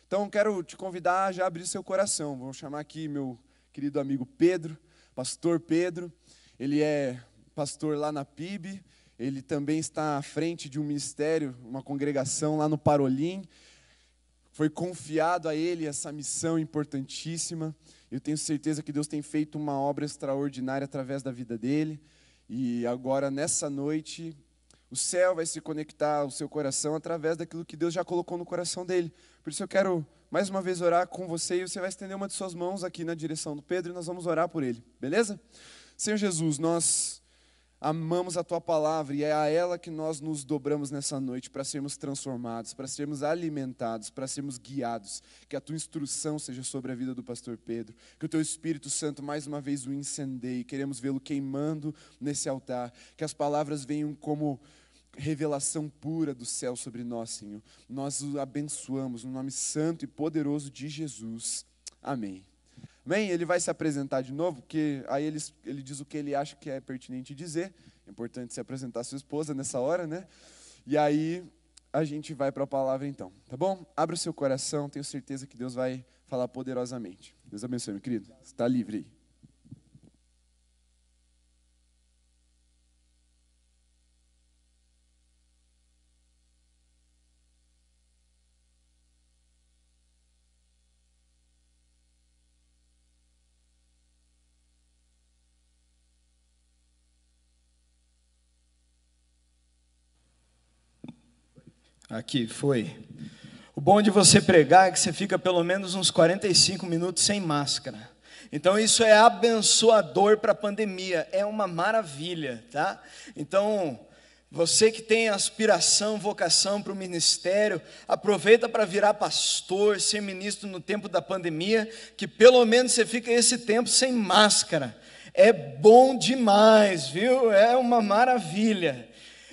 Então, quero te convidar a já abrir seu coração. Vou chamar aqui meu querido amigo Pedro, pastor Pedro. Ele é pastor lá na PIB. Ele também está à frente de um ministério, uma congregação lá no Parolim. Foi confiado a ele essa missão importantíssima. Eu tenho certeza que Deus tem feito uma obra extraordinária através da vida dele. E agora, nessa noite, o céu vai se conectar ao seu coração através daquilo que Deus já colocou no coração dele. Por isso eu quero, mais uma vez, orar com você. E você vai estender uma de suas mãos aqui na direção do Pedro e nós vamos orar por ele. Beleza? Senhor Jesus, nós amamos a Tua palavra e é a ela que nós nos dobramos nessa noite para sermos transformados, para sermos alimentados, para sermos guiados. Que a Tua instrução seja sobre a vida do pastor Pedro, que o Teu Espírito Santo mais uma vez o incendeie. Queremos vê-lo queimando nesse altar, que as palavras venham como revelação pura do céu sobre nós, Senhor. Nós o abençoamos no nome santo e poderoso de Jesus. Amém. Amém? Ele vai se apresentar de novo, porque aí ele diz o que ele acha que é pertinente dizer. É importante se apresentar a sua esposa nessa hora, né? E aí a gente vai para a palavra então, tá bom? Abra o seu coração, tenho certeza que Deus vai falar poderosamente. Deus abençoe, meu querido. Você está livre aí. Aqui, foi. O bom de você pregar é que você fica pelo menos uns 45 minutos sem máscara. Então isso é abençoador para a pandemia, é uma maravilha, tá? Então, você que tem aspiração, vocação para o ministério, aproveita para virar pastor, ser ministro no tempo da pandemia, que pelo menos você fica esse tempo sem máscara. É bom demais, viu? É uma maravilha.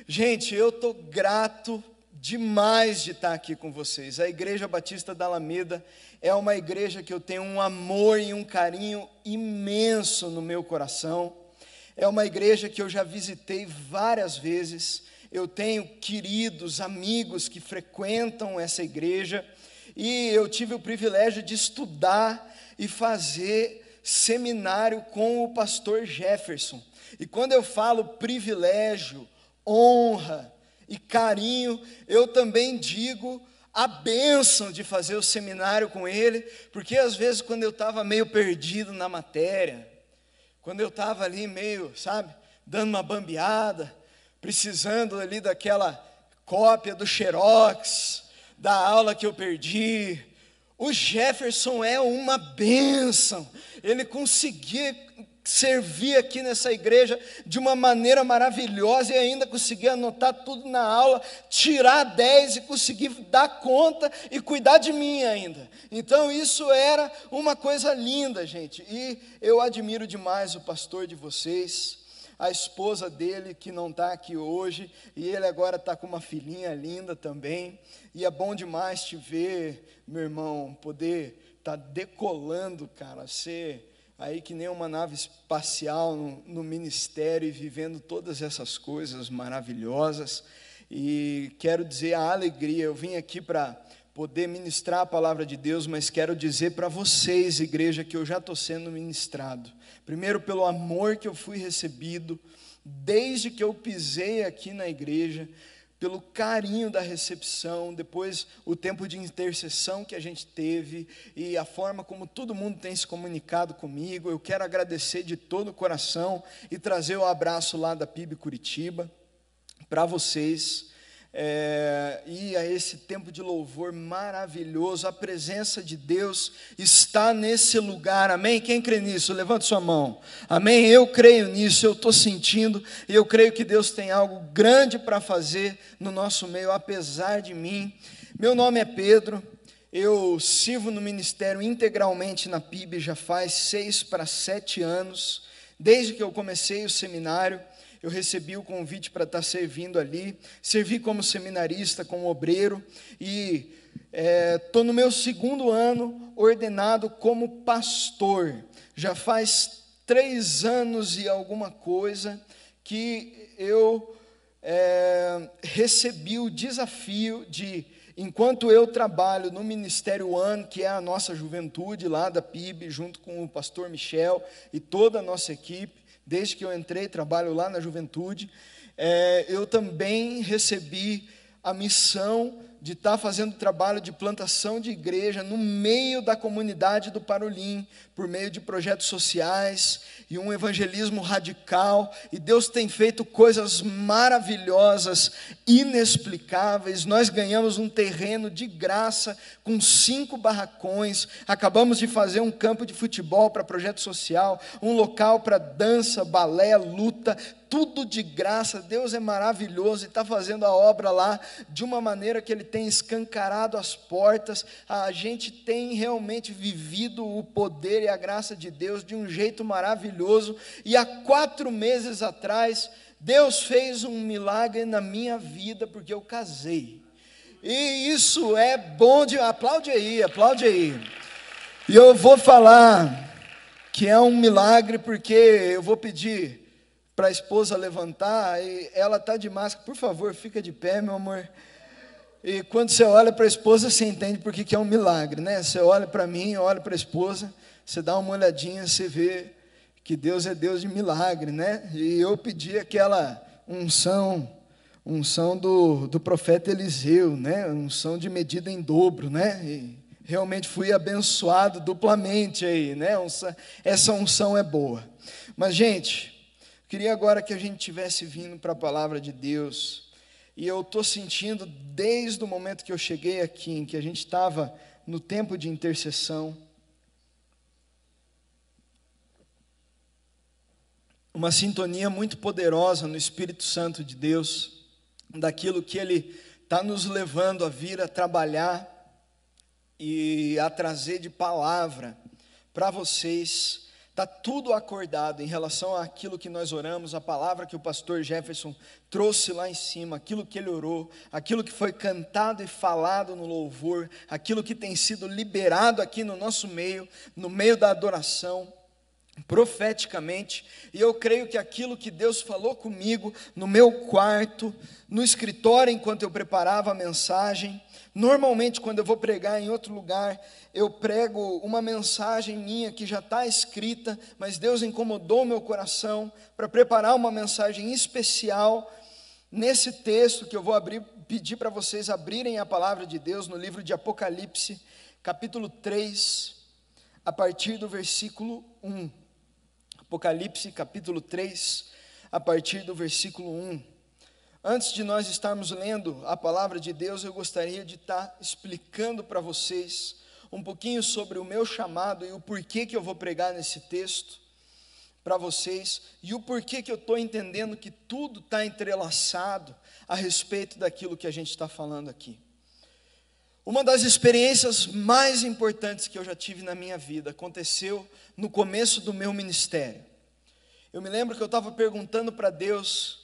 Gente, eu estou grato demais de estar aqui com vocês. A Igreja Batista da Alameda é uma igreja que eu tenho um amor e um carinho imenso no meu coração. É uma igreja que eu já visitei várias vezes. Eu tenho queridos, amigos que frequentam essa igreja. E eu tive o privilégio de estudar e fazer seminário com o pastor Jefferson. E quando eu falo privilégio, honra e carinho, eu também digo a bênção de fazer o seminário com ele, porque às vezes quando eu estava meio perdido na matéria, quando eu estava ali meio, sabe, dando uma bambeada, precisando ali daquela cópia do Xerox, da aula que eu perdi, o Jefferson é uma bênção. Ele conseguia servir aqui nessa igreja de uma maneira maravilhosa e ainda conseguir anotar tudo na aula, tirar 10 e conseguir dar conta e cuidar de mim ainda. Então isso era uma coisa linda, gente, e eu admiro demais o pastor de vocês, a esposa dele que não está aqui hoje, e ele agora está com uma filhinha linda também, e é bom demais te ver, meu irmão, poder estar decolando, cara, ser aí que nem uma nave espacial no ministério e vivendo todas essas coisas maravilhosas. E quero dizer a alegria, eu vim aqui para poder ministrar a palavra de Deus, mas quero dizer para vocês, igreja, que eu já estou sendo ministrado. Primeiro pelo amor que eu fui recebido, desde que eu pisei aqui na igreja, pelo carinho da recepção, depois o tempo de intercessão que a gente teve e a forma como todo mundo tem se comunicado comigo. Eu quero agradecer de todo o coração e trazer o abraço lá da PIB Curitiba para vocês. E a esse tempo de louvor maravilhoso, a presença de Deus está nesse lugar, amém? Quem crê nisso? Levante sua mão, amém? Eu creio nisso, eu estou sentindo, e eu creio que Deus tem algo grande para fazer no nosso meio, apesar de mim. Meu nome é Pedro, eu sirvo no ministério integralmente na PIB já faz 6 para 7 anos, desde que eu comecei o seminário. Eu recebi o convite para estar servindo ali, servi como seminarista, como obreiro, e estou no meu 2º ano ordenado como pastor. Já faz 3 anos e alguma coisa que eu recebi o desafio de enquanto eu trabalho no Ministério One, que é a nossa juventude lá da PIB, junto com o pastor Michel e toda a nossa equipe, desde que eu entrei, trabalho lá na juventude, eu também recebi a missão de estar fazendo trabalho de plantação de igreja no meio da comunidade do Parolim, por meio de projetos sociais e um evangelismo radical, e Deus tem feito coisas maravilhosas, inexplicáveis. Nós ganhamos um terreno de graça, com 5 barracões, acabamos de fazer um campo de futebol para projeto social, um local para dança, balé, luta, tudo de graça. Deus é maravilhoso e está fazendo a obra lá de uma maneira que Ele tem escancarado as portas. A gente tem realmente vivido o poder e a graça de Deus de um jeito maravilhoso, e há 4 meses atrás, Deus fez um milagre na minha vida, porque eu casei, e isso é bom de... aplaude aí, e eu vou falar que é um milagre, porque eu vou pedir para a esposa levantar, e ela está de máscara, por favor, fica de pé, meu amor. E quando você olha para a esposa, você entende por que é um milagre, né? Você olha para mim, olha para a esposa, você dá uma olhadinha, você vê que Deus é Deus de milagre, né? E eu pedi aquela unção do profeta Eliseu, né? Unção de medida em dobro, né? E realmente fui abençoado duplamente aí, né? Essa unção é boa. Mas, gente, queria agora que a gente tivesse vindo para a palavra de Deus, e eu estou sentindo, desde o momento que eu cheguei aqui, em que a gente estava no tempo de intercessão, uma sintonia muito poderosa no Espírito Santo de Deus, daquilo que Ele está nos levando a vir a trabalhar e a trazer de palavra para vocês. Está tudo acordado em relação àquilo que nós oramos, a palavra que o pastor Jefferson trouxe lá em cima, aquilo que ele orou, aquilo que foi cantado e falado no louvor, aquilo que tem sido liberado aqui no nosso meio, no meio da adoração, profeticamente. E eu creio que aquilo que Deus falou comigo no meu quarto, no escritório, enquanto eu preparava a mensagem. Normalmente, quando eu vou pregar em outro lugar, eu prego uma mensagem minha que já está escrita, mas Deus incomodou meu coração para preparar uma mensagem especial nesse texto que eu vou pedir para vocês abrirem a palavra de Deus no livro de Apocalipse, capítulo 3, a partir do versículo 1. Apocalipse, capítulo 3, a partir do versículo 1. Antes de nós estarmos lendo a palavra de Deus, eu gostaria de estar explicando para vocês um pouquinho sobre o meu chamado e o porquê que eu vou pregar nesse texto para vocês, e o porquê que eu estou entendendo que tudo está entrelaçado a respeito daquilo que a gente está falando aqui. Uma das experiências mais importantes que eu já tive na minha vida aconteceu no começo do meu ministério. Eu me lembro que eu estava perguntando para Deus.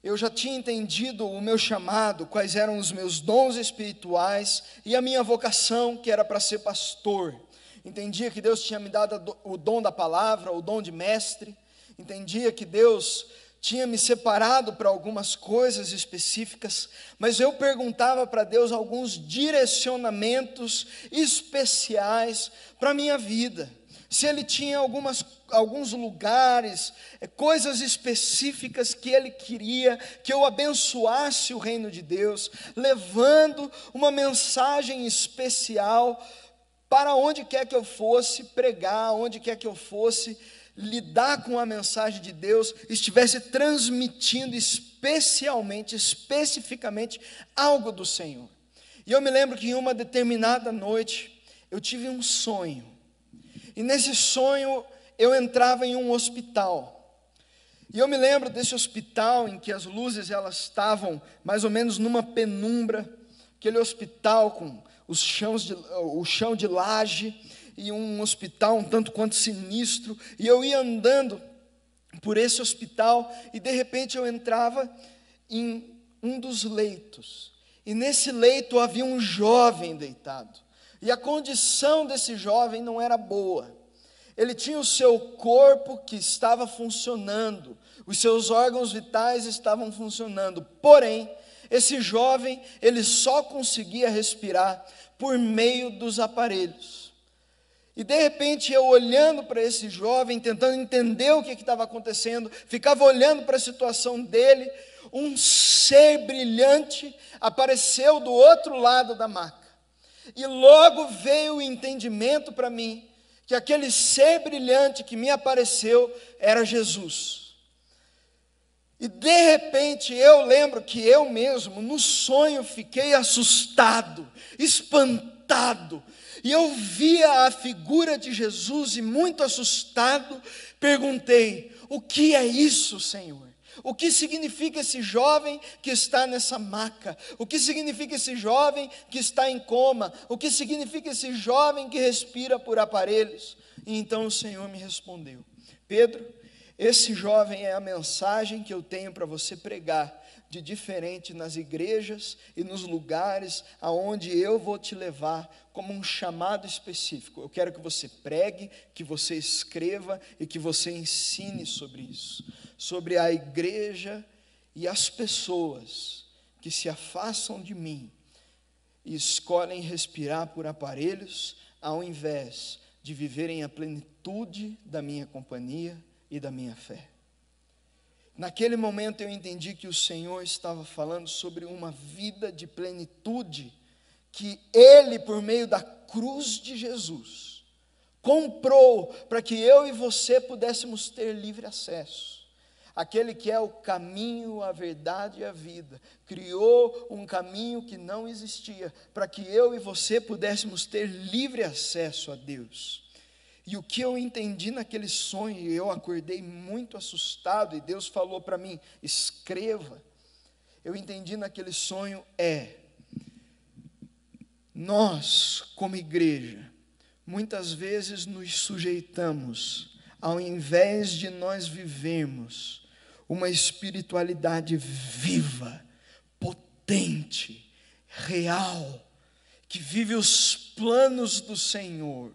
Eu já tinha entendido o meu chamado, quais eram os meus dons espirituais e a minha vocação, que era para ser pastor. Entendia que Deus tinha me dado o dom da palavra, o dom de mestre. Entendia que Deus tinha me separado para algumas coisas específicas, mas eu perguntava para Deus alguns direcionamentos especiais para a minha vida. Se Ele tinha alguns lugares, coisas específicas que Ele queria que eu abençoasse o reino de Deus, levando uma mensagem especial para onde quer que eu fosse pregar, onde quer que eu fosse lidar com a mensagem de Deus, estivesse transmitindo especificamente algo do Senhor. E eu me lembro que em uma determinada noite, eu tive um sonho, e nesse sonho eu entrava em um hospital, e eu me lembro desse hospital em que as luzes elas estavam mais ou menos numa penumbra, aquele hospital com o chão de laje, e um hospital um tanto quanto sinistro, e eu ia andando por esse hospital, e de repente eu entrava em um dos leitos, e nesse leito havia um jovem deitado, e a condição desse jovem não era boa. Ele tinha o seu corpo que estava funcionando, os seus órgãos vitais estavam funcionando, porém, Esse jovem, ele só conseguia respirar por meio dos aparelhos. E de repente eu olhando para esse jovem, tentando entender o que estava acontecendo, ficava olhando para a situação dele, um ser brilhante apareceu do outro lado da maca. E logo veio o entendimento para mim, que aquele ser brilhante que me apareceu era Jesus. E de repente eu lembro que eu mesmo, no sonho, fiquei assustado, espantado. E eu via a figura de Jesus e muito assustado, perguntei: o que é isso, Senhor? O que significa esse jovem que está nessa maca? O que significa esse jovem que está em coma? O que significa esse jovem que respira por aparelhos? E então o Senhor me respondeu: Pedro, esse jovem é a mensagem que eu tenho para você pregar de diferente nas igrejas e nos lugares aonde eu vou te levar como um chamado específico. Eu quero que você pregue, que você escreva e que você ensine sobre isso, sobre a igreja e as pessoas que se afastam de mim e escolhem respirar por aparelhos ao invés de viverem a plenitude da minha companhia e da minha fé. Naquele momento eu entendi que o Senhor estava falando sobre uma vida de plenitude que Ele, por meio da cruz de Jesus, comprou para que eu e você pudéssemos ter livre acesso. Aquele que é o caminho, a verdade e a vida, criou um caminho que não existia, para que eu e você pudéssemos ter livre acesso a Deus. E o que eu entendi naquele sonho, eu acordei muito assustado, e Deus falou para mim: escreva. Eu entendi naquele sonho nós, como igreja, muitas vezes nos sujeitamos, ao invés de nós vivermos uma espiritualidade viva, potente, real, que vive os planos do Senhor,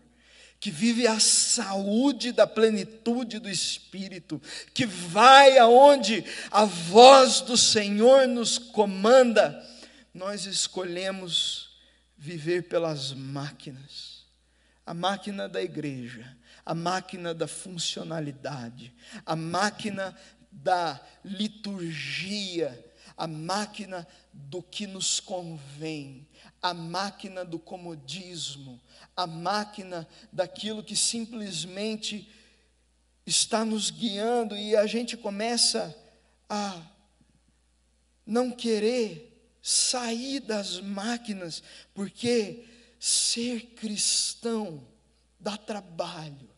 que vive a saúde da plenitude do Espírito, que vai aonde a voz do Senhor nos comanda, nós escolhemos viver pelas máquinas, a máquina da igreja, a máquina da funcionalidade, a máquina da liturgia, a máquina do que nos convém, a máquina do comodismo, a máquina daquilo que simplesmente está nos guiando, e a gente começa a não querer sair das máquinas, porque ser cristão dá trabalho,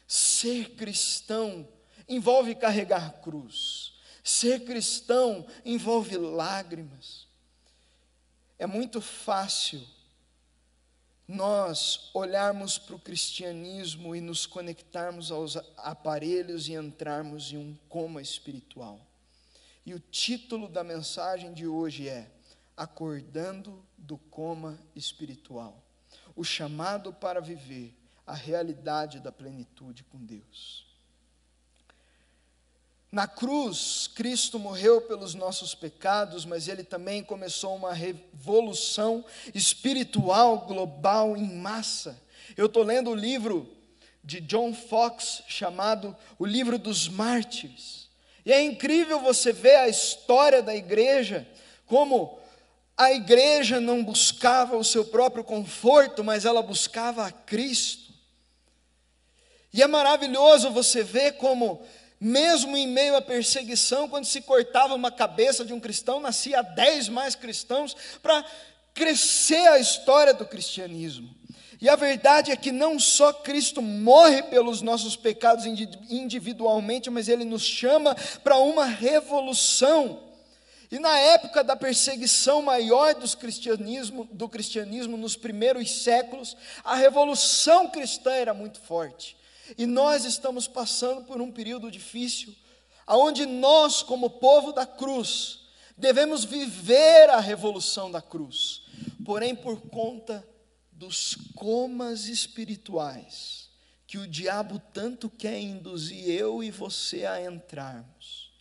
ser cristão envolve carregar a cruz, ser cristão envolve lágrimas. É muito fácil nós olharmos para o cristianismo e nos conectarmos aos aparelhos e entrarmos em um coma espiritual. E o título da mensagem de hoje é Acordando do Coma Espiritual. O chamado para viver a realidade da plenitude com Deus. Na cruz, Cristo morreu pelos nossos pecados, mas Ele também começou uma revolução espiritual global em massa. Eu estou lendo o livro de John Fox, chamado O Livro dos Mártires. E é incrível você ver a história da igreja, como a igreja não buscava o seu próprio conforto, mas ela buscava a Cristo. E é maravilhoso você ver como, mesmo em meio à perseguição, quando se cortava uma cabeça de um cristão, nascia 10 mais cristãos, para crescer a história do cristianismo. E a verdade é que não só Cristo morre pelos nossos pecados individualmente, mas Ele nos chama para uma revolução. E na época da perseguição maior do cristianismo nos primeiros séculos, a revolução cristã era muito forte. E nós estamos passando por um período difícil, onde nós, como povo da cruz, devemos viver a revolução da cruz. Porém, por conta dos comas espirituais, que o diabo tanto quer induzir eu e você a entrarmos,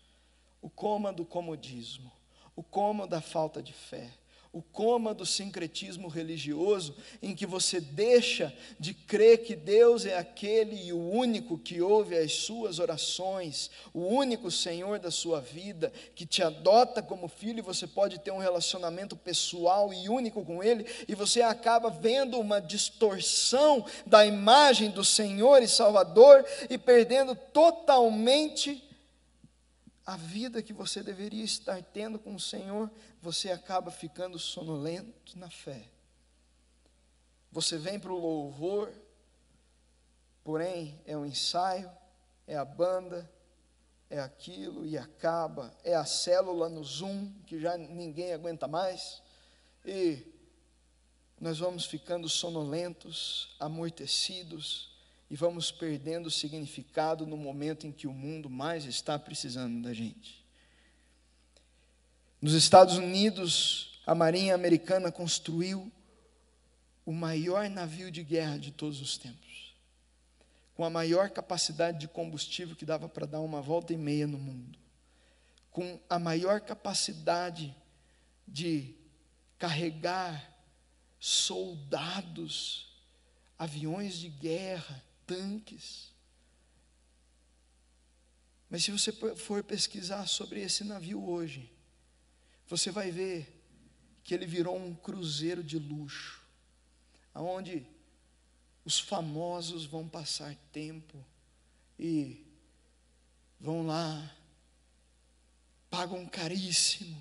o coma do comodismo, o coma da falta de fé, o coma do sincretismo religioso, em que você deixa de crer que Deus é aquele e o único que ouve as suas orações, o único Senhor da sua vida, que te adota como filho, e você pode ter um relacionamento pessoal e único com Ele, e você acaba vendo uma distorção da imagem do Senhor e Salvador, e perdendo totalmente a vida que você deveria estar tendo com o Senhor. Você acaba ficando sonolento na fé. Você vem para o louvor, porém é um ensaio, é a banda, é aquilo e acaba, é a célula no Zoom, que já ninguém aguenta mais, e nós vamos ficando sonolentos, amortecidos, e vamos perdendo o significado no momento em que o mundo mais está precisando da gente. Nos Estados Unidos, a Marinha Americana construiu o maior navio de guerra de todos os tempos, com a maior capacidade de combustível que dava para dar uma volta e meia no mundo, com a maior capacidade de carregar soldados, aviões de guerra, tanques. Mas se você for pesquisar sobre esse navio hoje, você vai ver que ele virou um cruzeiro de luxo, onde os famosos vão passar tempo e vão lá, pagam caríssimo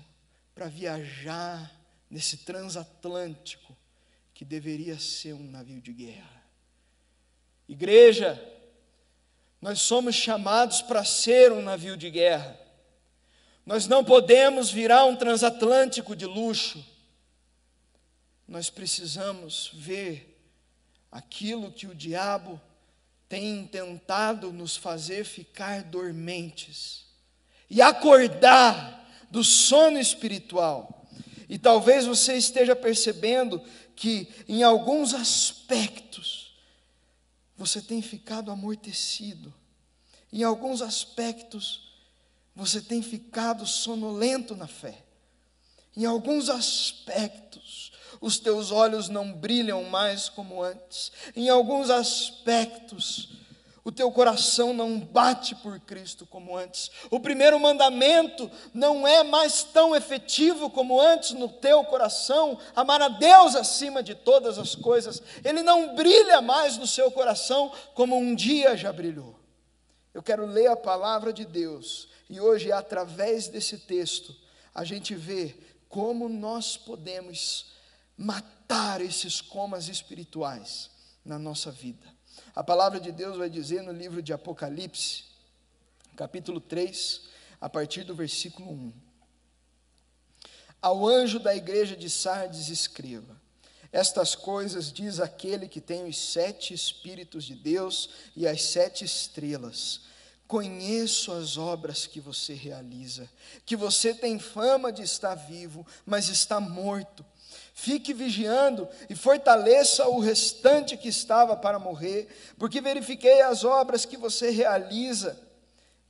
para viajar nesse transatlântico que deveria ser um navio de guerra. Igreja, nós somos chamados para ser um navio de guerra. Nós não podemos virar um transatlântico de luxo. Nós precisamos ver aquilo que o diabo tem tentado nos fazer ficar dormentes e acordar do sono espiritual. E talvez você esteja percebendo que em alguns aspectos você tem ficado amortecido. Em alguns aspectos você tem ficado sonolento na fé. Em alguns aspectos, os teus olhos não brilham mais como antes. Em alguns aspectos, o teu coração não bate por Cristo como antes. O primeiro mandamento não é mais tão efetivo como antes no teu coração. Amar a Deus acima de todas as coisas. Ele não brilha mais no seu coração como um dia já brilhou. Eu quero ler a palavra de Deus. E hoje, através desse texto, a gente vê como nós podemos matar esses comas espirituais na nossa vida. A palavra de Deus vai dizer no livro de Apocalipse, capítulo 3, a partir do versículo 1. Ao anjo da igreja de Sardes escreva: estas coisas diz aquele que tem os 7 Espíritos de Deus e as 7 estrelas. Conheço as obras que você realiza, que você tem fama de estar vivo, mas está morto. Fique vigiando e fortaleça o restante que estava para morrer, porque verifiquei as obras que você realiza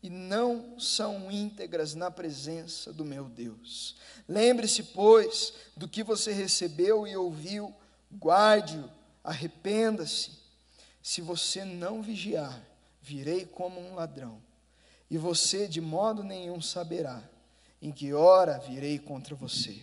e não são íntegras na presença do meu Deus. Lembre-se, pois, do que você recebeu e ouviu, guarde-o, arrependa-se. Se você não vigiar, virei como um ladrão, e você de modo nenhum saberá em que hora virei contra você.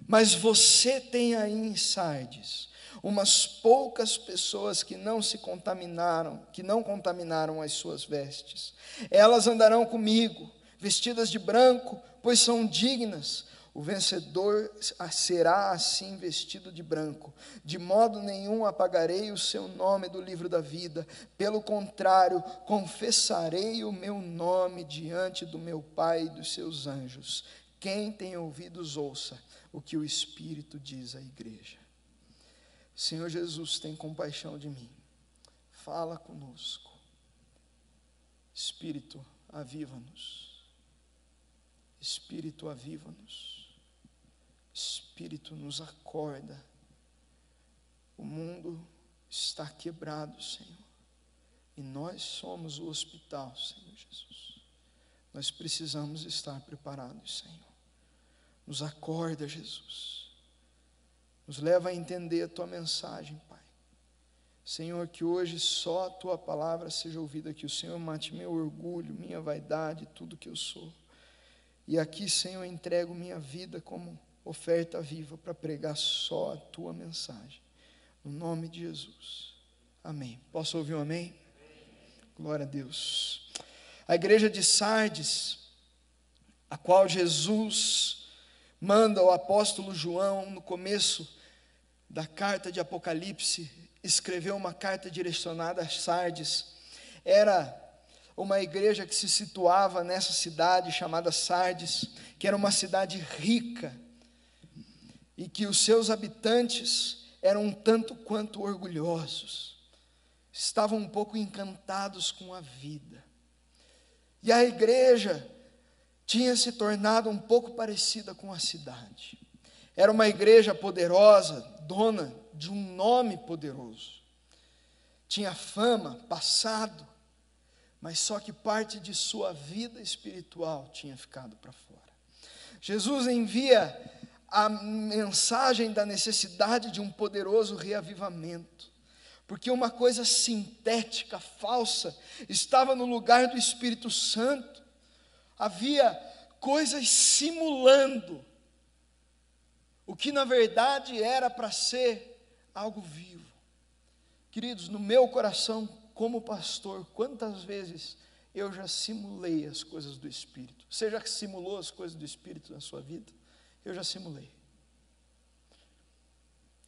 Mas você tem aí em Sardes umas poucas pessoas que não se contaminaram, que não contaminaram as suas vestes. Elas andarão comigo, vestidas de branco, pois são dignas. O vencedor será assim vestido de branco. De modo nenhum apagarei o seu nome do livro da vida. Pelo contrário, confessarei o meu nome diante do meu Pai e dos seus anjos. Quem tem ouvidos, ouça o que o Espírito diz à igreja. Senhor Jesus, tem compaixão de mim. Fala conosco. Espírito, aviva-nos. Espírito, aviva-nos. Espírito, nos acorda. O mundo está quebrado, Senhor. E nós somos o hospital, Senhor Jesus. Nós precisamos estar preparados, Senhor. Nos acorda, Jesus. Nos leva a entender a Tua mensagem, Pai. Senhor, que hoje só a Tua palavra seja ouvida, que o Senhor mate meu orgulho, minha vaidade, tudo que eu sou. E aqui, Senhor, eu entrego minha vida como oferta viva para pregar só a Tua mensagem. No nome de Jesus. Amém. Posso ouvir um amém? Glória a Deus. A igreja de Sardes, a qual Jesus manda o apóstolo João, no começo da carta de Apocalipse, escreveu uma carta direcionada a Sardes. Era uma igreja que se situava nessa cidade chamada Sardes, que era uma cidade rica, e que os seus habitantes eram um tanto quanto orgulhosos, estavam um pouco encantados com a vida. E a igreja tinha se tornado um pouco parecida com a cidade. Era uma igreja poderosa, dona de um nome poderoso. Tinha fama, passado, mas só que parte de sua vida espiritual tinha ficado para fora. Jesus envia a mensagem da necessidade de um poderoso reavivamento, porque uma coisa sintética, falsa, estava no lugar do Espírito Santo. Havia coisas simulando o que na verdade era para ser algo vivo. Queridos, no meu coração, como pastor, quantas vezes eu já simulei as coisas do Espírito? Você já simulou as coisas do Espírito na sua vida? Eu já simulei.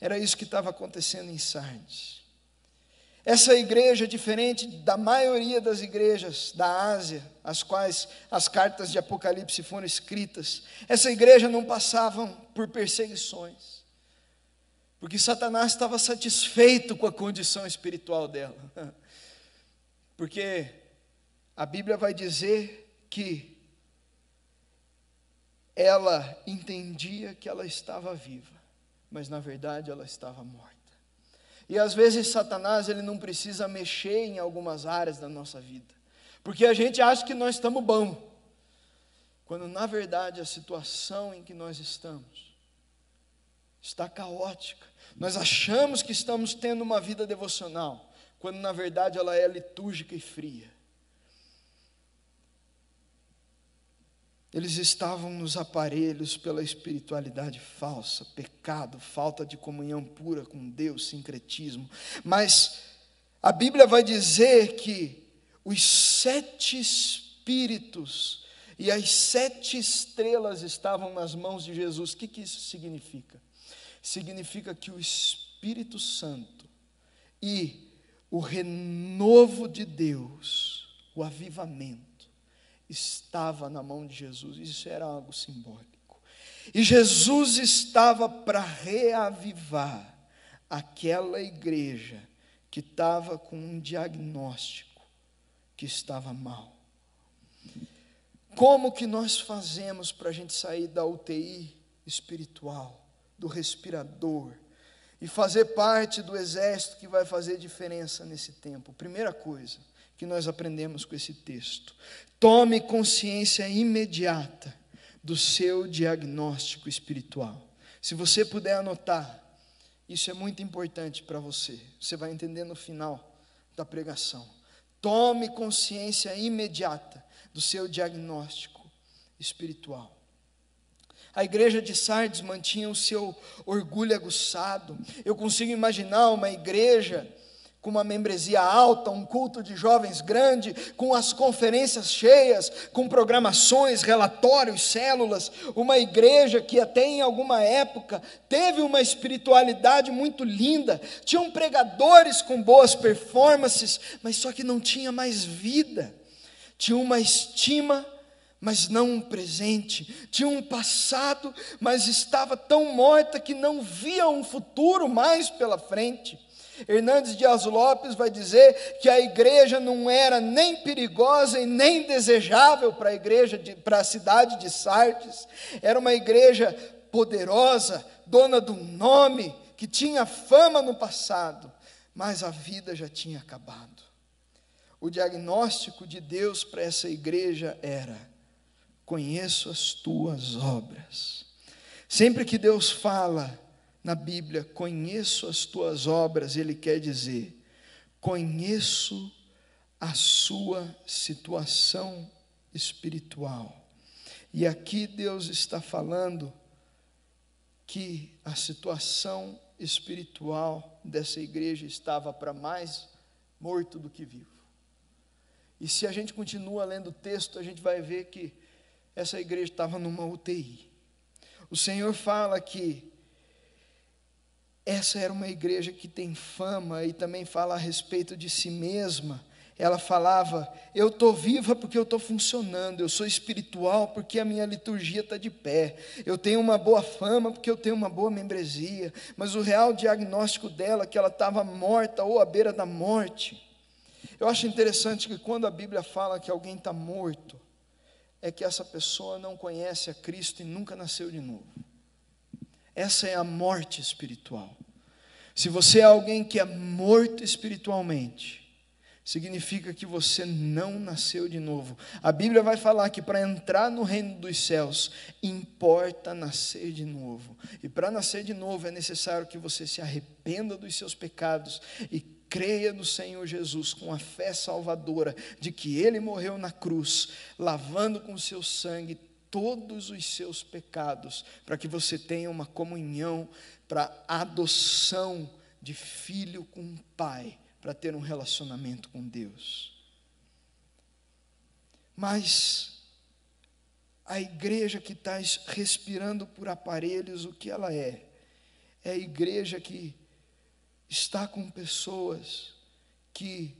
Era isso que estava acontecendo em Sardes. Essa igreja, diferente da maioria das igrejas da Ásia, as quais as cartas de Apocalipse foram escritas, essa igreja não passava por perseguições, porque Satanás estava satisfeito com a condição espiritual dela. Porque a Bíblia vai dizer que ela entendia que ela estava viva, mas na verdade ela estava morta. E às vezes Satanás, ele não precisa mexer em algumas áreas da nossa vida, porque a gente acha que nós estamos bom, quando na verdade a situação em que nós estamos está caótica. Nós achamos que estamos tendo uma vida devocional, quando na verdade ela é litúrgica e fria. Eles estavam nos aparelhos pela espiritualidade falsa, pecado, falta de comunhão pura com Deus, sincretismo. Mas a Bíblia vai dizer que os 7 espíritos e as 7 estrelas estavam nas mãos de Jesus. O que isso significa? Significa que o Espírito Santo e o renovo de Deus, o avivamento, estava na mão de Jesus. Isso era algo simbólico. E Jesus estava para reavivar aquela igreja que estava com um diagnóstico que estava mal. Como que nós fazemos para a gente sair da UTI espiritual, do respirador, e fazer parte do exército que vai fazer diferença nesse tempo? Primeira coisa que nós aprendemos com esse texto: tome consciência imediata do seu diagnóstico espiritual. Se você puder anotar, isso é muito importante para você. Você vai entender no final da pregação. Tome consciência imediata do seu diagnóstico espiritual. A igreja de Sardes mantinha o seu orgulho aguçado. Eu consigo imaginar uma igreja com uma membresia alta, um culto de jovens grande, com as conferências cheias, com programações, relatórios, células, uma igreja que até em alguma época teve uma espiritualidade muito linda, tinham pregadores com boas performances, mas só que não tinha mais vida, tinha uma estima, mas não um presente, tinha um passado, mas estava tão morta que não via um futuro mais pela frente. Hernandes Dias Lopes vai dizer que a igreja não era nem perigosa e nem desejável para a cidade de Sardes. Era uma igreja poderosa, dona de um nome, que tinha fama no passado, mas a vida já tinha acabado. O diagnóstico de Deus para essa igreja era: conheço as tuas obras. Sempre que Deus fala na Bíblia, conheço as tuas obras, Ele quer dizer, conheço a sua situação espiritual. E aqui Deus está falando que a situação espiritual dessa igreja estava para mais morto do que vivo. E se a gente continua lendo o texto, a gente vai ver que essa igreja estava numa UTI. O Senhor fala que essa era uma igreja que tem fama, e também fala a respeito de si mesma. Ela falava, eu estou viva porque eu estou funcionando, eu sou espiritual porque a minha liturgia está de pé, eu tenho uma boa fama porque eu tenho uma boa membresia, mas o real diagnóstico dela é que ela estava morta ou à beira da morte. Eu acho interessante que quando a Bíblia fala que alguém está morto, é que essa pessoa não conhece a Cristo e nunca nasceu de novo. Essa é a morte espiritual. Se você é alguém que é morto espiritualmente, significa que você não nasceu de novo. A Bíblia vai falar que para entrar no reino dos céus, importa nascer de novo. E para nascer de novo é necessário que você se arrependa dos seus pecados e creia no Senhor Jesus com a fé salvadora de que Ele morreu na cruz, lavando com seu sangue todos os seus pecados, para que você tenha uma comunhão para adoção de filho com o Pai, para ter um relacionamento com Deus. Mas a igreja que está respirando por aparelhos, o que ela é? É a igreja que está com pessoas que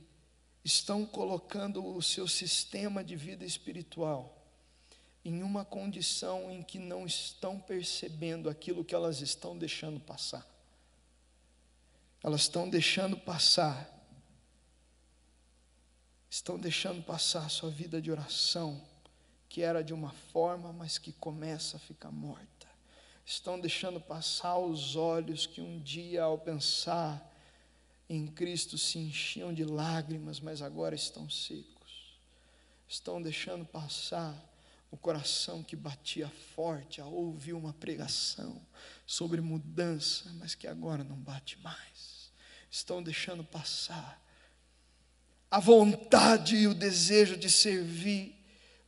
estão colocando o seu sistema de vida espiritual em uma condição em que não estão percebendo aquilo que elas estão deixando passar. Elas estão deixando passar a sua vida de oração, que era de uma forma, mas que começa a ficar morta. Estão deixando passar os olhos que um dia, ao pensar em Cristo, se enchiam de lágrimas, mas agora estão secos. Estão deixando passar o coração que batia forte ao ouvir uma pregação sobre mudança, mas que agora não bate mais. Estão deixando passar a vontade e o desejo de servir,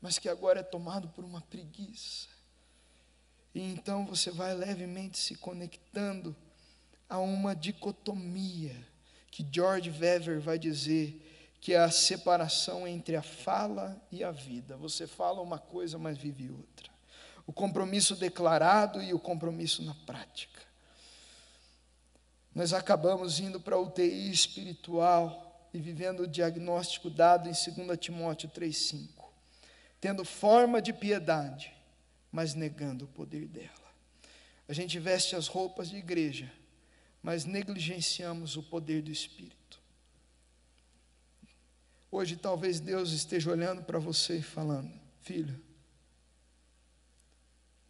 mas que agora é tomado por uma preguiça. E então você vai levemente se conectando a uma dicotomia, que George Wever vai dizer que é a separação entre a fala e a vida. Você fala uma coisa, mas vive outra. O compromisso declarado e o compromisso na prática. Nós acabamos indo para a UTI espiritual e vivendo o diagnóstico dado em 2 Timóteo 3,5. Tendo forma de piedade, mas negando o poder dela. A gente veste as roupas de igreja, mas negligenciamos o poder do Espírito. Hoje talvez Deus esteja olhando para você e falando, filho,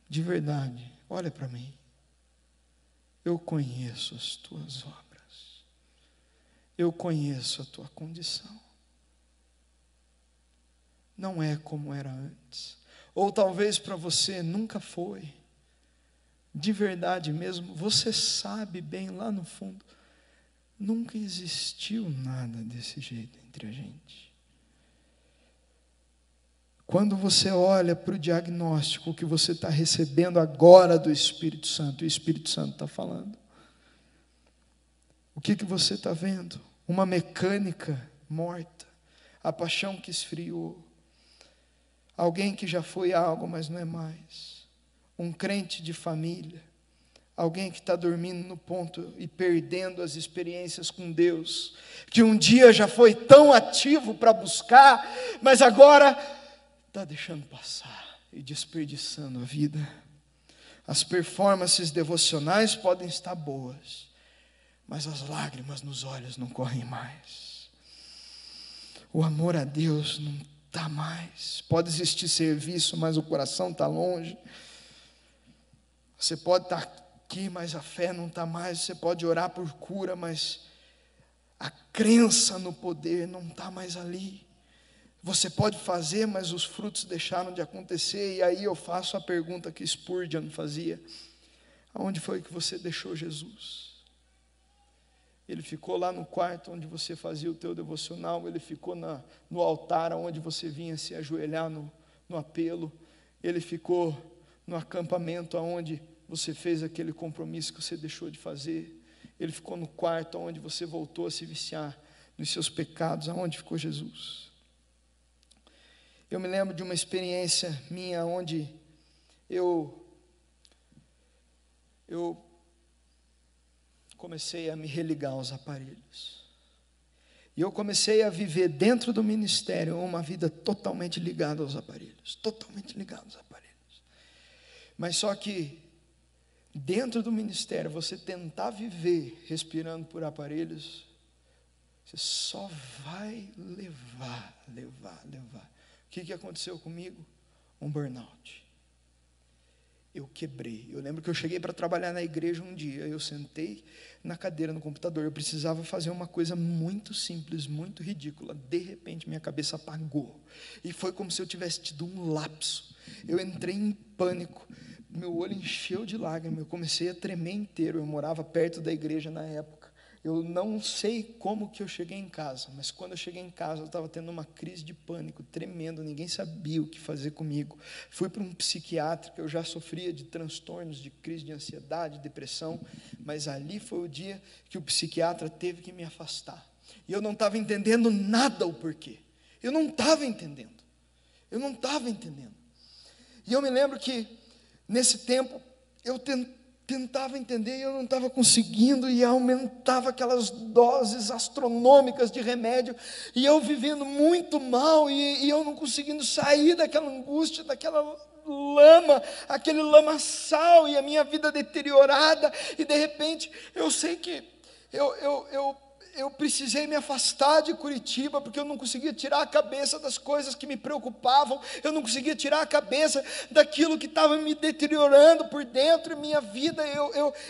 de verdade, olha para mim. Eu conheço as tuas obras. Eu conheço a tua condição. Não é como era antes. Ou talvez para você nunca foi. De verdade mesmo, você sabe bem lá no fundo, nunca existiu nada desse jeito entre a gente. Quando você olha para o diagnóstico que você está recebendo agora do Espírito Santo, e o Espírito Santo está falando, o que você está vendo? Uma mecânica morta, a paixão que esfriou, alguém que já foi algo, mas não é mais, um crente de família, alguém que está dormindo no ponto e perdendo as experiências com Deus, que um dia já foi tão ativo para buscar, mas agora está deixando passar e desperdiçando a vida. As performances devocionais podem estar boas, mas as lágrimas nos olhos não correm mais. O amor a Deus não está mais. Pode existir serviço, mas o coração está longe. Você pode estar aqui, mas a fé não está mais. Você pode orar por cura, mas a crença no poder não está mais ali. Você pode fazer, mas os frutos deixaram de acontecer. E aí eu faço a pergunta que Spurgeon fazia: Aonde foi que você deixou Jesus? Ele ficou lá no quarto onde você fazia o teu devocional, ele ficou no altar onde você vinha se ajoelhar no apelo, ele ficou no acampamento onde você fez aquele compromisso que você deixou de fazer, ele ficou no quarto onde você voltou a se viciar nos seus pecados. Aonde ficou Jesus? Eu me lembro de uma experiência minha onde eu comecei a me religar aos aparelhos. E eu comecei a viver dentro do ministério uma vida totalmente ligada aos aparelhos. Totalmente ligada aos aparelhos. Mas só que dentro do ministério, você tentar viver respirando por aparelhos, você só vai levar. O que aconteceu comigo? Um burnout. Eu quebrei. Eu lembro que eu cheguei para trabalhar na igreja um dia, eu sentei na cadeira no computador, eu precisava fazer uma coisa muito simples, muito ridícula. De repente minha cabeça apagou, e foi como se eu tivesse tido um lapso. Eu entrei em pânico, meu olho encheu de lágrimas, eu comecei a tremer inteiro. Eu morava perto da igreja na época. Eu não sei como que eu cheguei em casa, mas quando eu cheguei em casa, eu estava tendo uma crise de pânico tremendo, ninguém sabia o que fazer comigo. Fui para um psiquiatra, que eu já sofria de transtornos, de crise de ansiedade, depressão, mas ali foi o dia que o psiquiatra teve que me afastar. E eu não estava entendendo nada o porquê. Eu não estava entendendo. E eu me lembro que, nesse tempo, eu tentava entender e eu não estava conseguindo, e aumentava aquelas doses astronômicas de remédio, e eu vivendo muito mal, e eu não conseguindo sair daquela angústia, daquela lama, aquele lamaçal, e a minha vida deteriorada. E de repente, eu sei que eu precisei me afastar de Curitiba, porque eu não conseguia tirar a cabeça das coisas que me preocupavam, eu não conseguia tirar a cabeça daquilo que estava me deteriorando por dentro, e minha vida,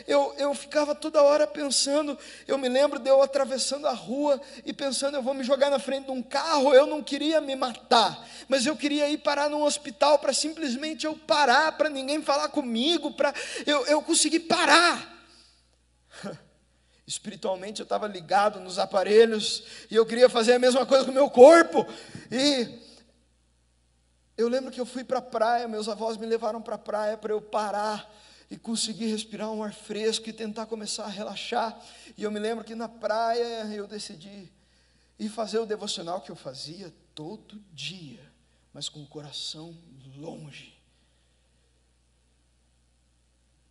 eu ficava toda hora pensando. Eu me lembro de eu atravessando a rua e pensando, eu vou me jogar na frente de um carro. Eu não queria me matar, mas eu queria ir parar num hospital, para simplesmente eu parar, para ninguém falar comigo, para eu conseguir parar. Espiritualmente eu estava ligado nos aparelhos, e eu queria fazer a mesma coisa com o meu corpo. E eu lembro que eu fui para a praia, meus avós me levaram para a praia para eu parar e conseguir respirar um ar fresco e tentar começar a relaxar. E eu me lembro que na praia eu decidi ir fazer o devocional que eu fazia todo dia, mas com o coração longe.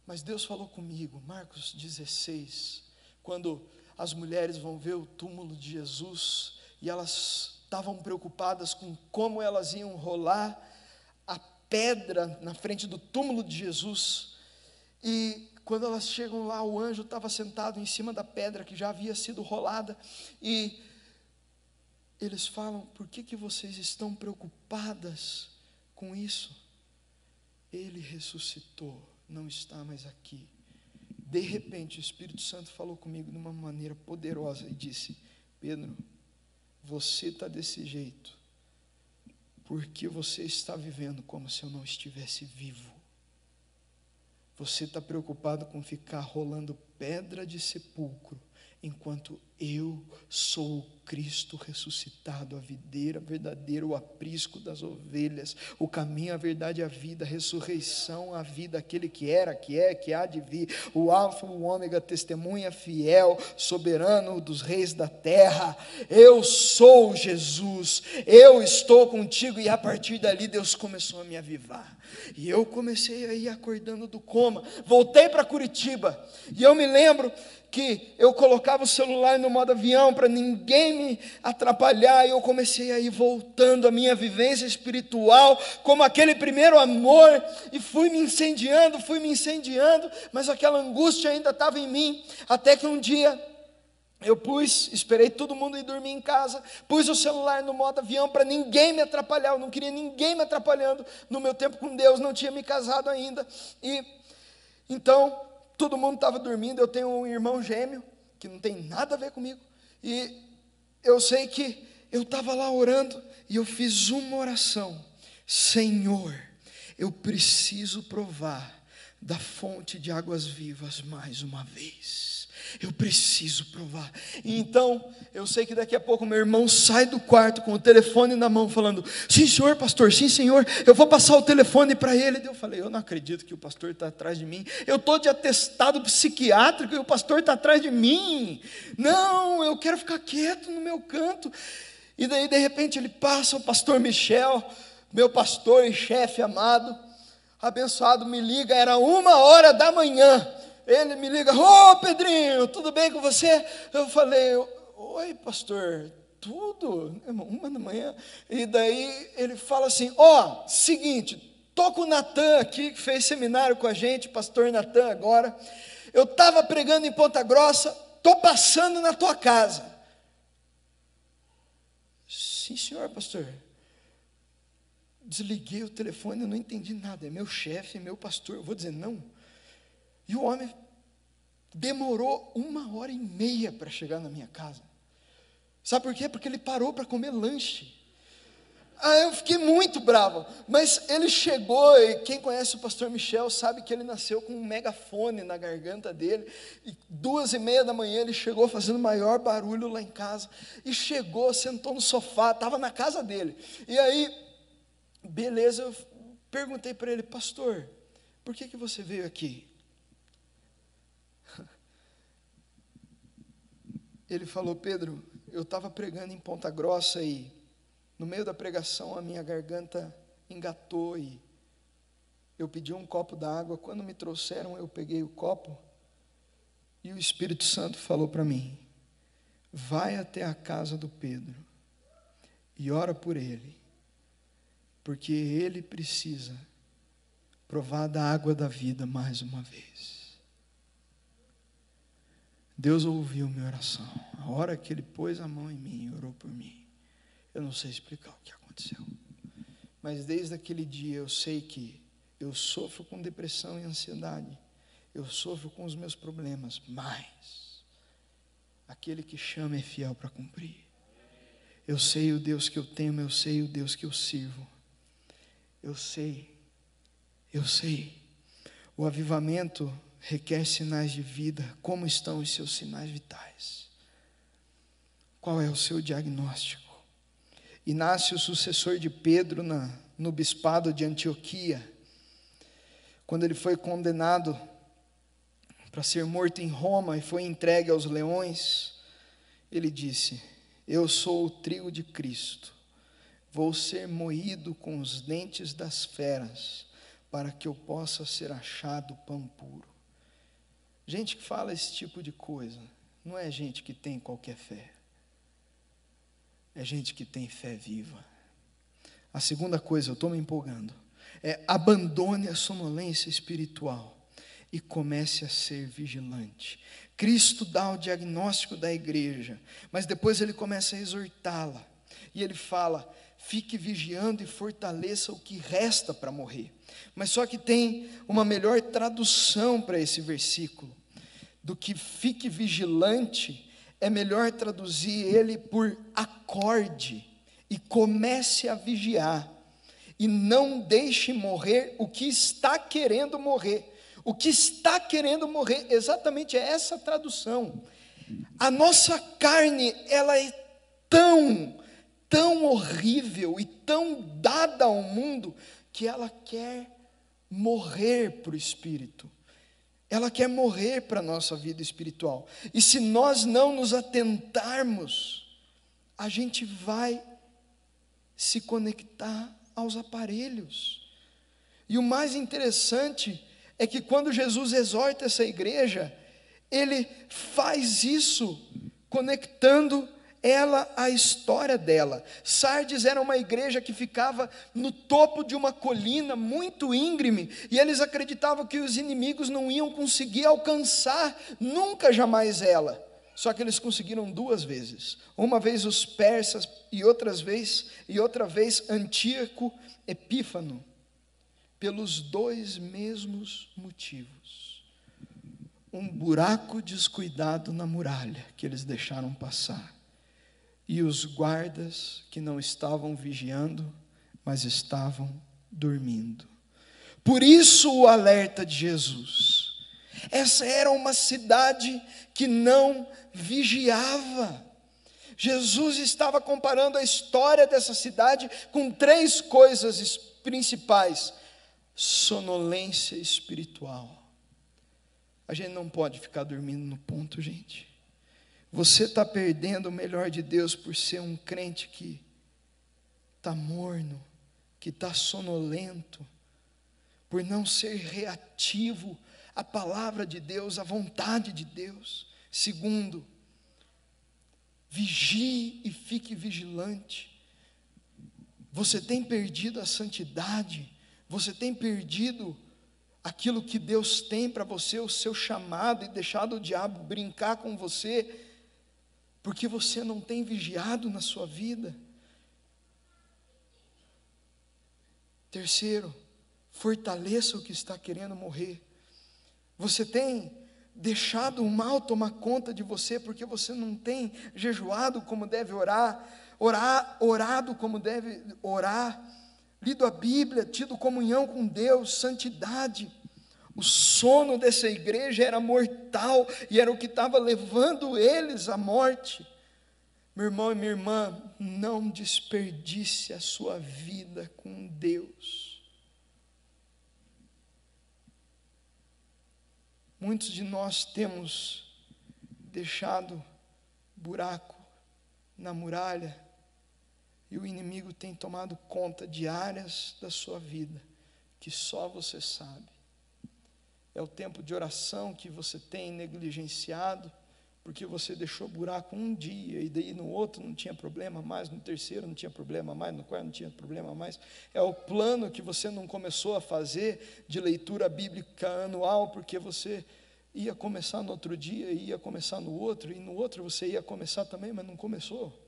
Mas Deus falou comigo, Marcos 16, quando as mulheres vão ver o túmulo de Jesus, e elas estavam preocupadas com como elas iam rolar a pedra na frente do túmulo de Jesus, e quando elas chegam lá, o anjo estava sentado em cima da pedra que já havia sido rolada, e eles falam: por que vocês estão preocupadas com isso? Ele ressuscitou, não está mais aqui. De repente, o Espírito Santo falou comigo de uma maneira poderosa e disse: Pedro, você está desse jeito porque você está vivendo como se eu não estivesse vivo. Você está preocupado com ficar rolando pedra de sepulcro, enquanto eu sou o Cristo ressuscitado, a videira verdadeira, o aprisco das ovelhas, o caminho, a verdade e a vida, a ressurreição, a vida, aquele que era, que é, que há de vir, o alfa, o ômega, testemunha fiel, soberano dos reis da terra. Eu sou Jesus, eu estou contigo. E a partir dali Deus começou a me avivar, e eu comecei a ir acordando do coma. Voltei para Curitiba, e eu me lembro que eu colocava o celular no modo avião para ninguém me atrapalhar, e eu comecei a ir voltando a minha vivência espiritual, como aquele primeiro amor, e fui me incendiando, mas aquela angústia ainda estava em mim, até que um dia eu esperei todo mundo ir dormir em casa, pus o celular no modo avião para ninguém me atrapalhar. Eu não queria ninguém me atrapalhando no meu tempo com Deus, não tinha me casado ainda, e então todo mundo estava dormindo. Eu tenho um irmão gêmeo, que não tem nada a ver comigo, e eu sei que eu estava lá orando, e eu fiz uma oração: Senhor, eu preciso provar da fonte de águas vivas mais uma vez. Eu preciso provar. E então, eu sei que daqui a pouco meu irmão sai do quarto com o telefone na mão, falando: sim senhor pastor, sim senhor, eu vou passar o telefone para ele. Eu falei: eu não acredito que o pastor está atrás de mim, eu estou de atestado psiquiátrico e o pastor está atrás de mim. Não, eu quero ficar quieto no meu canto. E daí de repente ele passa, o pastor Michel, meu pastor e chefe amado, abençoado, me liga, era 1h da manhã. Ele me liga: ô Pedrinho, tudo bem com você? Eu falei: oi pastor, tudo? 1h da manhã. E daí ele fala assim: ó, seguinte, tô com o Natan aqui, que fez seminário com a gente, pastor Natan agora. Eu estava pregando em Ponta Grossa, tô passando na tua casa. Sim senhor pastor. Desliguei o telefone, eu não entendi nada, é meu chefe, é meu pastor, eu vou dizer não? E o homem demorou 1h30 para chegar na minha casa. Sabe por quê? Porque ele parou para comer lanche. Eu fiquei muito bravo, mas ele chegou, e quem conhece o pastor Michel sabe que ele nasceu com um megafone na garganta dele, e 2h30 da manhã ele chegou fazendo maior barulho lá em casa, e chegou, sentou no sofá, estava na casa dele, e aí, beleza, eu perguntei para ele: pastor, por que você veio aqui? Ele falou: Pedro, eu estava pregando em Ponta Grossa e no meio da pregação a minha garganta engatou e eu pedi um copo d'água. Quando me trouxeram, eu peguei o copo e o Espírito Santo falou para mim: vai até a casa do Pedro e ora por ele, porque ele precisa provar da água da vida mais uma vez. Deus ouviu minha oração. A hora que ele pôs a mão em mim e orou por mim, eu não sei explicar o que aconteceu, mas desde aquele dia eu sei que eu sofro com depressão e ansiedade, eu sofro com os meus problemas, mas aquele que chama é fiel para cumprir. Eu sei o Deus que eu temo, eu sei o Deus que eu sirvo, eu sei. O avivamento requer sinais de vida. Como estão os seus sinais vitais? Qual é o seu diagnóstico? Inácio, o sucessor de Pedro no bispado de Antioquia, quando ele foi condenado para ser morto em Roma e foi entregue aos leões, ele disse: eu sou o trigo de Cristo, vou ser moído com os dentes das feras, para que eu possa ser achado pão puro. Gente que fala esse tipo de coisa não é gente que tem qualquer fé, é gente que tem fé viva. A segunda coisa, eu estou me empolgando, é: abandone a sonolência espiritual e comece a ser vigilante. Cristo dá o diagnóstico da igreja, mas depois ele começa a exortá-la, e ele fala: fique vigiando e fortaleça o que resta para morrer. Mas só que tem uma melhor tradução para esse versículo do que fique vigilante. É melhor traduzir ele por acorde e comece a vigiar, e não deixe morrer o que está querendo morrer. O que está querendo morrer, exatamente é essa tradução. A nossa carne, ela é tão horrível e tão dada ao mundo, que ela quer morrer para o espírito, ela quer morrer para a nossa vida espiritual, e se nós não nos atentarmos, a gente vai se conectar aos aparelhos. E o mais interessante é que quando Jesus exorta essa igreja, ele faz isso conectando ela à história dela. Sardes era uma igreja que ficava no topo de uma colina muito íngreme, e eles acreditavam que os inimigos não iam conseguir alcançar nunca jamais ela. Só que eles conseguiram 2 vezes. Uma vez os persas e outra vez Antíoco Epífano, pelos 2 mesmos motivos. Um buraco descuidado na muralha que eles deixaram passar, e os guardas que não estavam vigiando, mas estavam dormindo. Por isso o alerta de Jesus. Essa era uma cidade que não vigiava. Jesus estava comparando a história dessa cidade com 3 coisas principais: sonolência espiritual. A gente não pode ficar dormindo no ponto, gente. Você está perdendo o melhor de Deus por ser um crente que está morno, que está sonolento, por não ser reativo à palavra de Deus, à vontade de Deus. Segundo, vigie e fique vigilante. Você tem perdido a santidade, você tem perdido aquilo que Deus tem para você, o seu chamado, e deixado o diabo brincar com você, porque você não tem vigiado na sua vida. Terceiro, fortaleça o que está querendo morrer. Você tem deixado o mal tomar conta de você, porque você não tem jejuado como deve orado como deve orar, lido a Bíblia, tido comunhão com Deus, santidade. O sono dessa igreja era mortal, e era o que estava levando eles à morte. Meu irmão e minha irmã, não desperdice a sua vida com Deus. Muitos de nós temos deixado buraco na muralha, e o inimigo tem tomado conta de áreas da sua vida que só você sabe. É o tempo de oração que você tem negligenciado, porque você deixou buraco um dia, e daí no outro não tinha problema mais, no terceiro não tinha problema mais, no quarto não tinha problema mais. É o plano que você não começou a fazer de leitura bíblica anual, porque você ia começar no outro dia, e ia começar no outro, e no outro você ia começar também, mas não começou.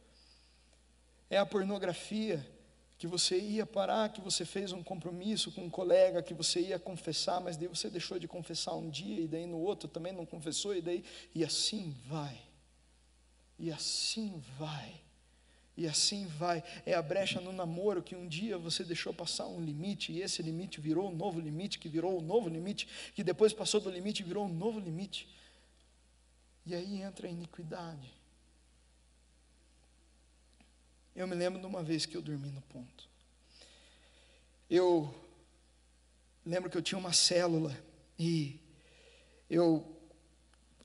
É a pornografia, que você ia parar, que você fez um compromisso com um colega, que você ia confessar, mas daí você deixou de confessar um dia, e daí no outro também não confessou, e assim vai, e assim vai, e assim vai. É a brecha no namoro, que um dia você deixou passar um limite, e esse limite virou um novo limite, que virou um novo limite, que depois passou do limite e virou um novo limite, e aí entra a iniquidade. Eu me lembro de uma vez que eu dormi no ponto. Eu lembro que eu tinha uma célula, e eu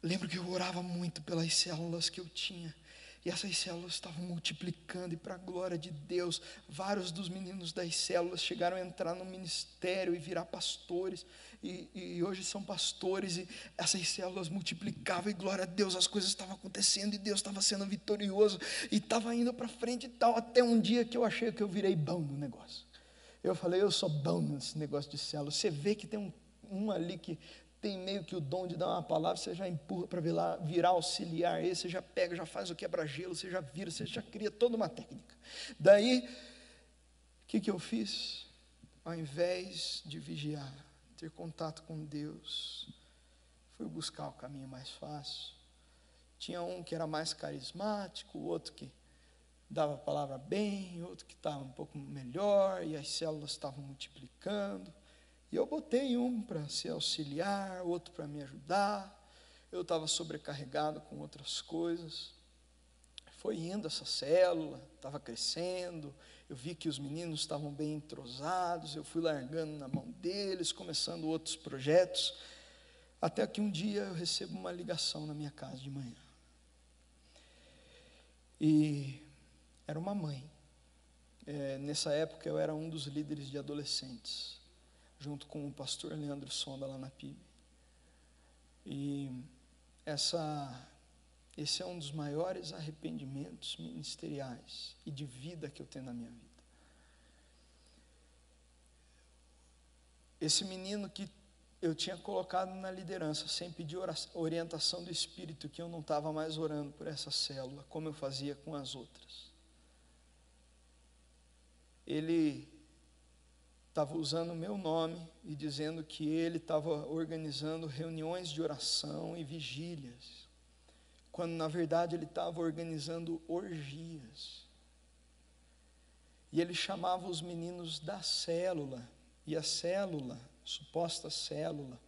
lembro que eu orava muito pelas células que eu tinha, e essas células estavam multiplicando, e para a glória de Deus, vários dos meninos das células chegaram a entrar no ministério e virar pastores, e hoje são pastores, e essas células multiplicavam, e glória a Deus, as coisas estavam acontecendo, e Deus estava sendo vitorioso, e estava indo para frente e tal, até um dia que eu achei que eu virei bom no negócio. Eu falei, eu sou bom nesse negócio de célula. Você vê que tem um ali que tem meio que o dom de dar uma palavra, você já empurra para virar auxiliar, você já pega, já faz o quebra-gelo, você já vira, você já cria toda uma técnica. Daí, o que eu fiz? Ao invés de vigiar, ter contato com Deus, fui buscar o caminho mais fácil. Tinha um que era mais carismático, o outro que dava a palavra bem, outro que estava um pouco melhor, e as células estavam multiplicando. E eu botei um para ser auxiliar, outro para me ajudar. Eu estava sobrecarregado com outras coisas. Foi indo essa célula, estava crescendo. Eu vi que os meninos estavam bem entrosados. Eu fui largando na mão deles, começando outros projetos. Até que um dia eu recebo uma ligação na minha casa de manhã. E era uma mãe. Nessa época eu era um dos líderes de adolescentes, junto com o pastor Leandro Sonda lá na PIB. E esse é um dos maiores arrependimentos ministeriais e de vida que eu tenho na minha vida. Esse menino que eu tinha colocado na liderança, sem pedir orientação do Espírito, que eu não estava mais orando por essa célula, como eu fazia com as outras. Ele estava usando o meu nome e dizendo que ele estava organizando reuniões de oração e vigílias, quando na verdade ele estava organizando orgias. E ele chamava os meninos da célula, e a célula suposta célula,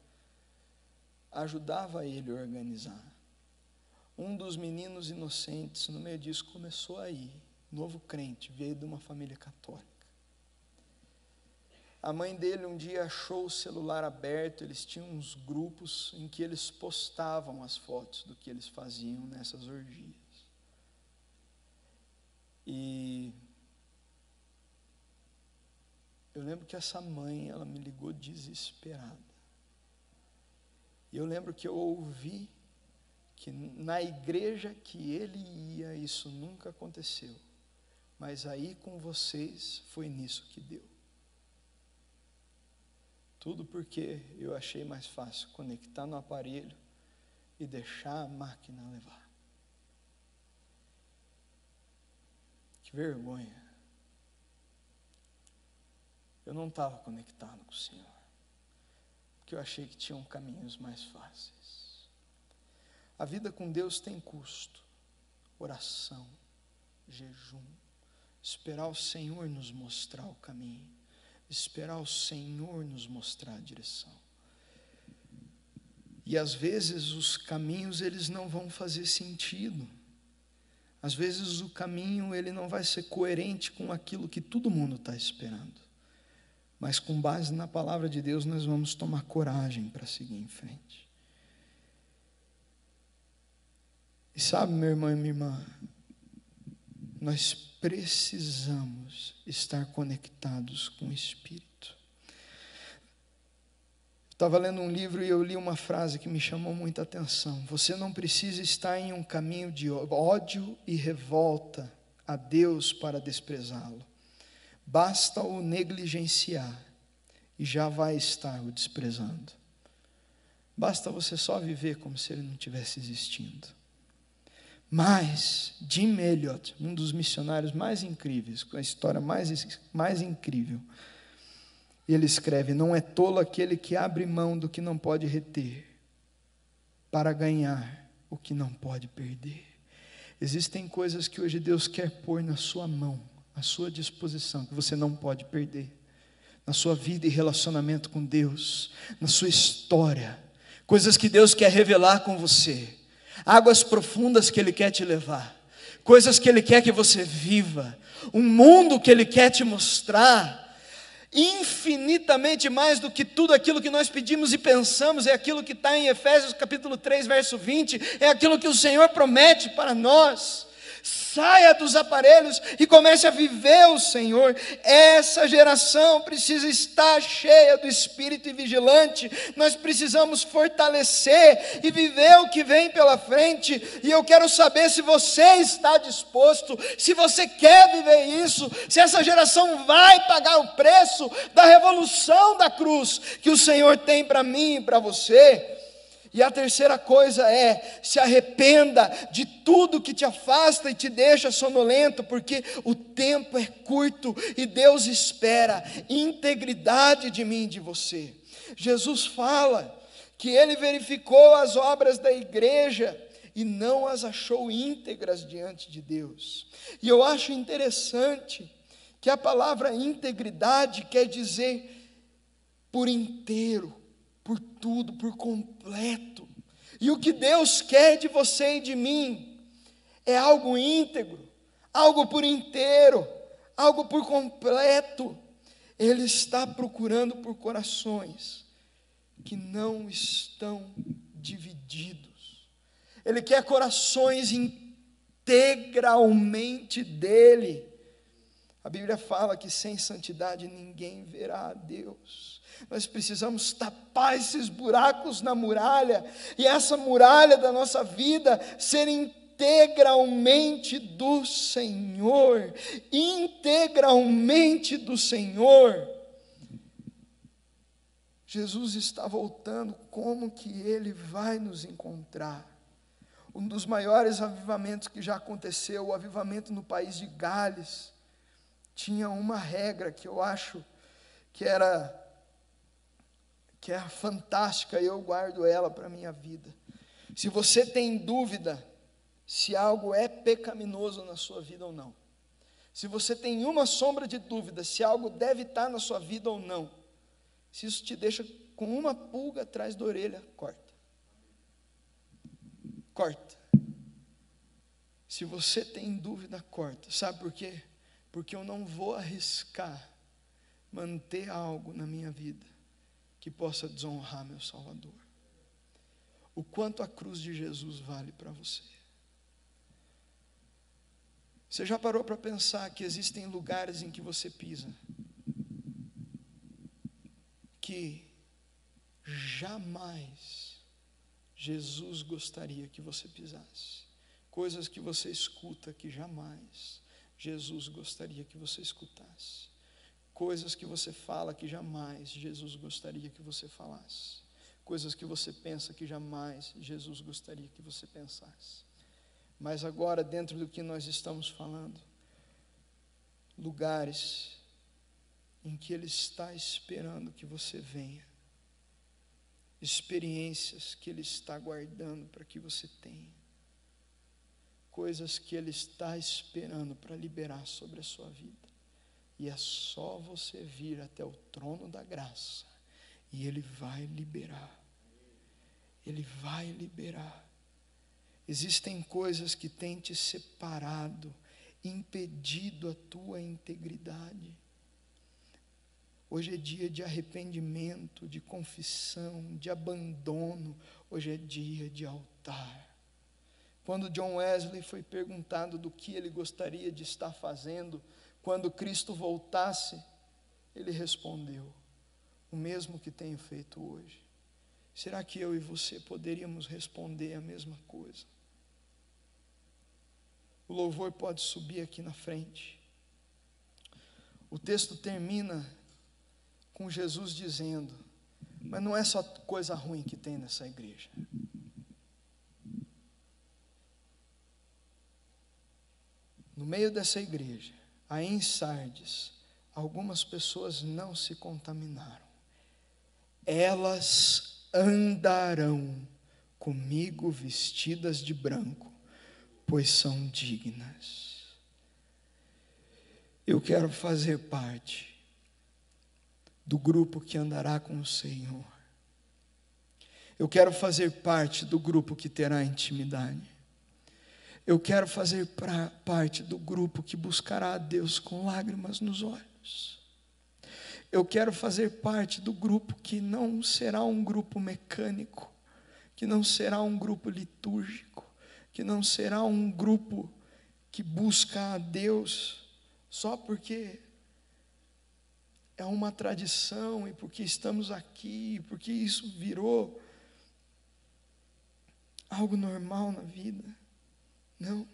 ajudava ele a organizar. Um dos meninos inocentes, no meio disso, começou aí, novo crente, veio de uma família católica. A mãe dele um dia achou o celular aberto, eles tinham uns grupos em que eles postavam as fotos do que eles faziam nessas orgias. E eu lembro que essa mãe, ela me ligou desesperada. E eu lembro que eu ouvi que na igreja que ele ia, isso nunca aconteceu. Mas aí com vocês, foi nisso que deu. Tudo porque eu achei mais fácil conectar no aparelho e deixar a máquina levar. Que vergonha. Eu não estava conectado com o Senhor, porque eu achei que tinham caminhos mais fáceis. A vida com Deus tem custo. Oração, jejum, esperar o Senhor nos mostrar o caminho, esperar o Senhor nos mostrar a direção. E às vezes os caminhos eles não vão fazer sentido. Às vezes o caminho ele não vai ser coerente com aquilo que todo mundo está esperando. Mas com base na palavra de Deus nós vamos tomar coragem para seguir em frente. E sabe, meu irmão e minha irmã, nós precisamos estar conectados com o Espírito. Estava lendo um livro e eu li uma frase que me chamou muita atenção. Você não precisa estar em um caminho de ódio e revolta a Deus para desprezá-lo. Basta o negligenciar e já vai estar o desprezando. Basta você só viver como se ele não tivesse existindo. Mas Jim Elliot, um dos missionários mais incríveis, com a história mais incrível, ele escreve: não é tolo aquele que abre mão do que não pode reter para ganhar o que não pode perder. Existem coisas que hoje Deus quer pôr na sua mão, à sua disposição, que você não pode perder, na sua vida e relacionamento com Deus, na sua história, coisas que Deus quer revelar com você, águas profundas que Ele quer te levar, coisas que Ele quer que você viva, um mundo que Ele quer te mostrar, infinitamente mais do que tudo aquilo que nós pedimos e pensamos, é aquilo que está em Efésios capítulo 3, verso 20, é aquilo que o Senhor promete para nós. Saia dos aparelhos e comece a viver o Senhor. Essa geração precisa estar cheia do Espírito e vigilante. Nós precisamos fortalecer e viver o que vem pela frente. E eu quero saber se você está disposto, se você quer viver isso, se essa geração vai pagar o preço da revolução da cruz que o Senhor tem para mim e para você. E a terceira coisa é: se arrependa de tudo que te afasta e te deixa sonolento, porque o tempo é curto e Deus espera integridade de mim e de você. Jesus fala que Ele verificou as obras da igreja e não as achou íntegras diante de Deus. E eu acho interessante que a palavra integridade quer dizer por inteiro, por tudo, por completo. E o que Deus quer de você e de mim é algo íntegro, algo por inteiro, algo por completo. Ele está procurando por corações que não estão divididos. Ele quer corações integralmente dele. A Bíblia fala que sem santidade ninguém verá a Deus. Nós precisamos tapar esses buracos na muralha, e essa muralha da nossa vida ser integralmente do Senhor, integralmente do Senhor. Jesus está voltando, como que Ele vai nos encontrar? Um dos maiores avivamentos que já aconteceu, o avivamento no país de Gales, tinha uma regra que eu acho que era fantástica, e eu guardo ela para a minha vida. Se você tem dúvida se algo é pecaminoso na sua vida ou não, se você tem uma sombra de dúvida se algo deve estar na sua vida ou não, Se isso te deixa com uma pulga atrás da orelha, corta. Corta. Se você tem dúvida, corta. Sabe por quê? Porque eu não vou arriscar manter algo na minha vida que possa desonrar meu Salvador. O quanto a cruz de Jesus vale para você. Você já parou para pensar que existem lugares em que você pisa que jamais Jesus gostaria que você pisasse? Coisas que você escuta que jamais Jesus gostaria que você escutasse. Coisas que você fala que jamais Jesus gostaria que você falasse. Coisas que você pensa que jamais Jesus gostaria que você pensasse. Mas agora, dentro do que nós estamos falando, lugares em que Ele está esperando que você venha, experiências que Ele está guardando para que você tenha, coisas que Ele está esperando para liberar sobre a sua vida, e é só você vir até o trono da graça, e Ele vai liberar, Ele vai liberar. Existem coisas que têm te separado, impedido a tua integridade. Hoje é dia de arrependimento, de confissão, de abandono. Hoje é dia de altar. Quando John Wesley foi perguntado do que ele gostaria de estar fazendo quando Cristo voltasse, ele respondeu: o mesmo que tenho feito hoje. Será que eu e você poderíamos responder a mesma coisa? O louvor pode subir aqui na frente. O texto termina com Jesus dizendo: mas não é só coisa ruim que tem nessa igreja. No meio dessa igreja, aí em Sardes, algumas pessoas não se contaminaram. Elas andarão comigo vestidas de branco, pois são dignas. Eu quero fazer parte do grupo que andará com o Senhor. Eu quero fazer parte do grupo que terá intimidade. Eu quero fazer parte do grupo que buscará a Deus com lágrimas nos olhos. Eu quero fazer parte do grupo que não será um grupo mecânico, que não será um grupo litúrgico, que não será um grupo que busca a Deus só porque é uma tradição e porque estamos aqui, porque isso virou algo normal na vida. Não.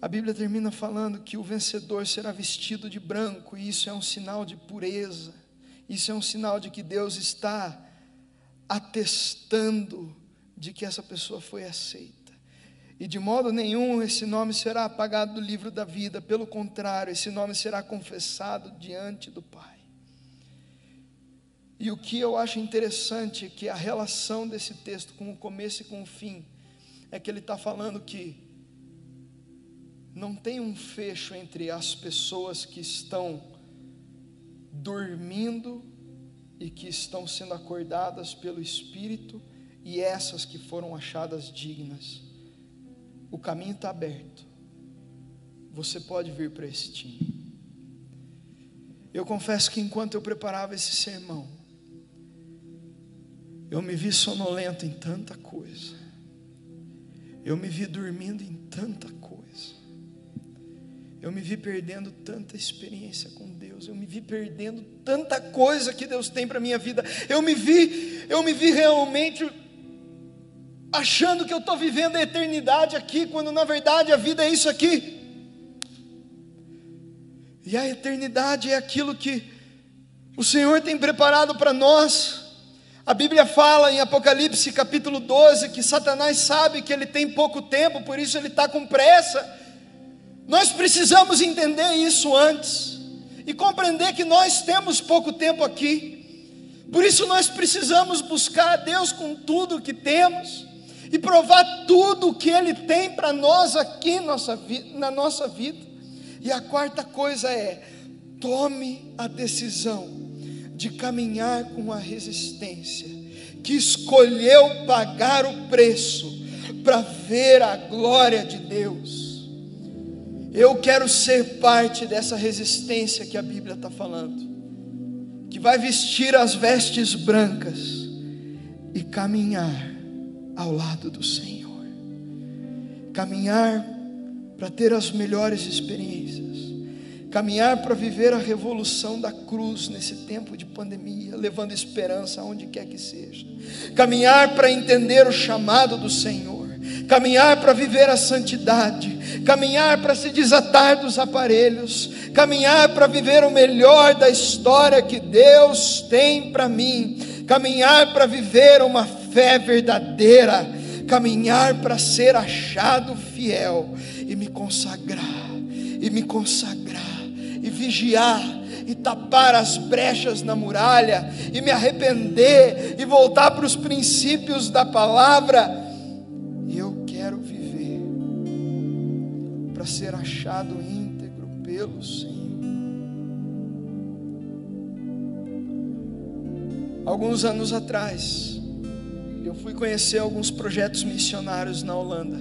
A Bíblia termina falando que o vencedor será vestido de branco, e isso é um sinal de pureza, isso é um sinal de que Deus está atestando de que essa pessoa foi aceita. E de modo nenhum esse nome será apagado do livro da vida, pelo contrário, esse nome será confessado diante do Pai. E o que eu acho interessante é que a relação desse texto com o começo e com o fim, é que ele está falando que não tem um fecho entre as pessoas que estão dormindo e que estão sendo acordadas pelo Espírito e essas que foram achadas dignas. O caminho está aberto. Você pode vir para esse time. Eu confesso que enquanto eu preparava esse sermão, eu me vi sonolento em tanta coisa. Eu me vi dormindo em tanta coisa. Eu me vi perdendo tanta experiência com Deus. Eu me vi perdendo tanta coisa que Deus tem para a minha vida. Eu me vi realmente achando que eu estou vivendo a eternidade aqui, quando na verdade a vida é isso aqui. E a eternidade é aquilo que o Senhor tem preparado para nós. A Bíblia fala em Apocalipse capítulo 12 que Satanás sabe que ele tem pouco tempo, por isso ele está com pressa. Nós precisamos entender isso antes e compreender que nós temos pouco tempo aqui. Por isso nós precisamos buscar a Deus com tudo o que temos e provar tudo o que Ele tem para nós aqui na nossa vida. E a quarta coisa é tome a decisão de caminhar com a resistência, que escolheu pagar o preço para ver a glória de Deus. Eu quero ser parte dessa resistência que a Bíblia está falando, que vai vestir as vestes brancas e caminhar ao lado do Senhor, caminhar para ter as melhores experiências, caminhar para viver a revolução da cruz nesse tempo de pandemia, levando esperança aonde quer que seja, caminhar para entender o chamado do Senhor, caminhar para viver a santidade, caminhar para se desatar dos aparelhos, caminhar para viver o melhor da história que Deus tem para mim, caminhar para viver uma fé verdadeira, caminhar para ser achado fiel e me consagrar, e vigiar, e tapar as brechas na muralha, e me arrepender, e voltar para os princípios da palavra. Eu quero viver para ser achado íntegro pelo Senhor. Alguns anos atrás, eu fui conhecer alguns projetos missionários na Holanda.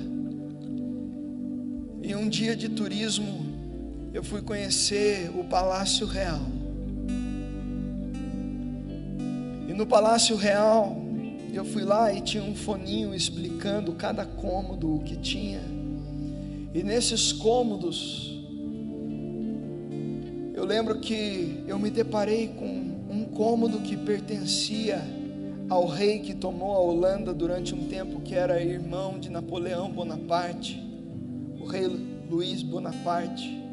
Em um dia de turismo, eu fui conhecer o Palácio Real. E no Palácio Real, eu fui lá e tinha um foninho explicando cada cômodo que tinha. E nesses cômodos, eu lembro que eu me deparei com um cômodo que pertencia ao rei que tomou a Holanda durante um tempo, que era irmão de Napoleão Bonaparte, o rei Luís Bonaparte,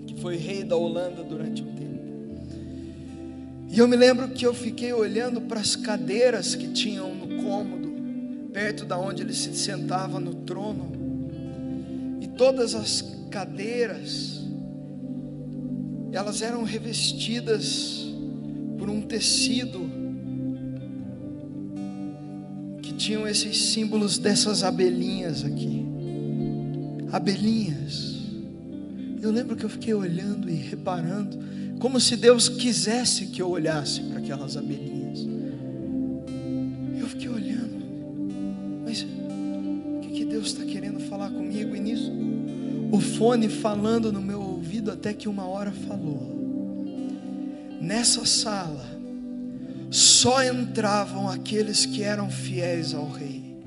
que foi rei da Holanda durante um tempo. E eu me lembro que eu fiquei olhando para as cadeiras que tinham no cômodo, perto da onde ele se sentava no trono, e todas as cadeiras, elas eram revestidas por um tecido que tinham esses símbolos dessas abelhinhas aqui, abelhinhas. Eu lembro que eu fiquei olhando e reparando, como se Deus quisesse que eu olhasse para aquelas abelhinhas. Eu fiquei olhando, mas o que Deus está querendo falar comigo? E nisso, o fone falando no meu ouvido, até que uma hora falou: nessa sala só entravam aqueles que eram fiéis ao rei,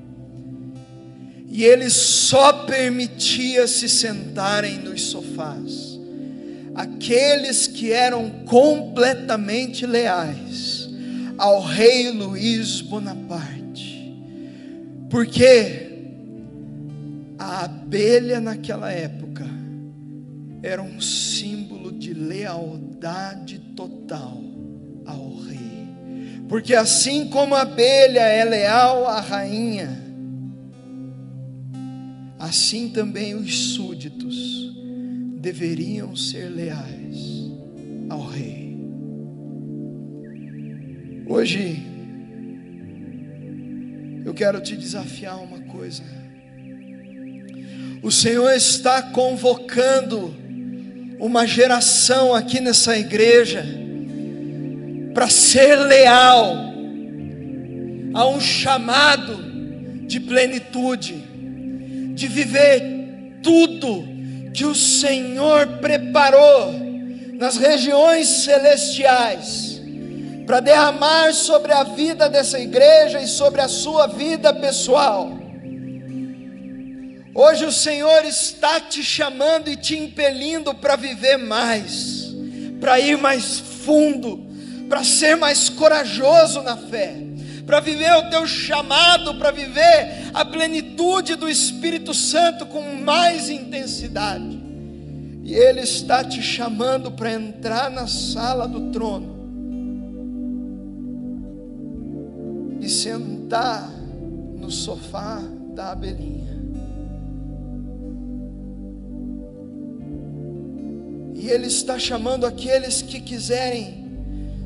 e ele só permitia se sentarem nos sofás aqueles que eram completamente leais ao rei Luís Bonaparte, porque a abelha naquela época era um símbolo de lealdade total ao rei, porque assim como a abelha é leal à rainha, assim também os súditos deveriam ser leais ao rei. Hoje eu quero te desafiar uma coisa. O Senhor está convocando uma geração aqui nessa igreja para ser leal a um chamado de plenitude, de viver tudo que o Senhor preparou nas regiões celestiais, para derramar sobre a vida dessa igreja e sobre a sua vida pessoal. Hoje o Senhor está te chamando e te impelindo para viver mais, para ir mais fundo, para ser mais corajoso na fé, para viver o teu chamado, para viver a plenitude do Espírito Santo com mais intensidade. E Ele está te chamando para entrar na sala do trono e sentar no sofá da abelhinha. E Ele está chamando aqueles que quiserem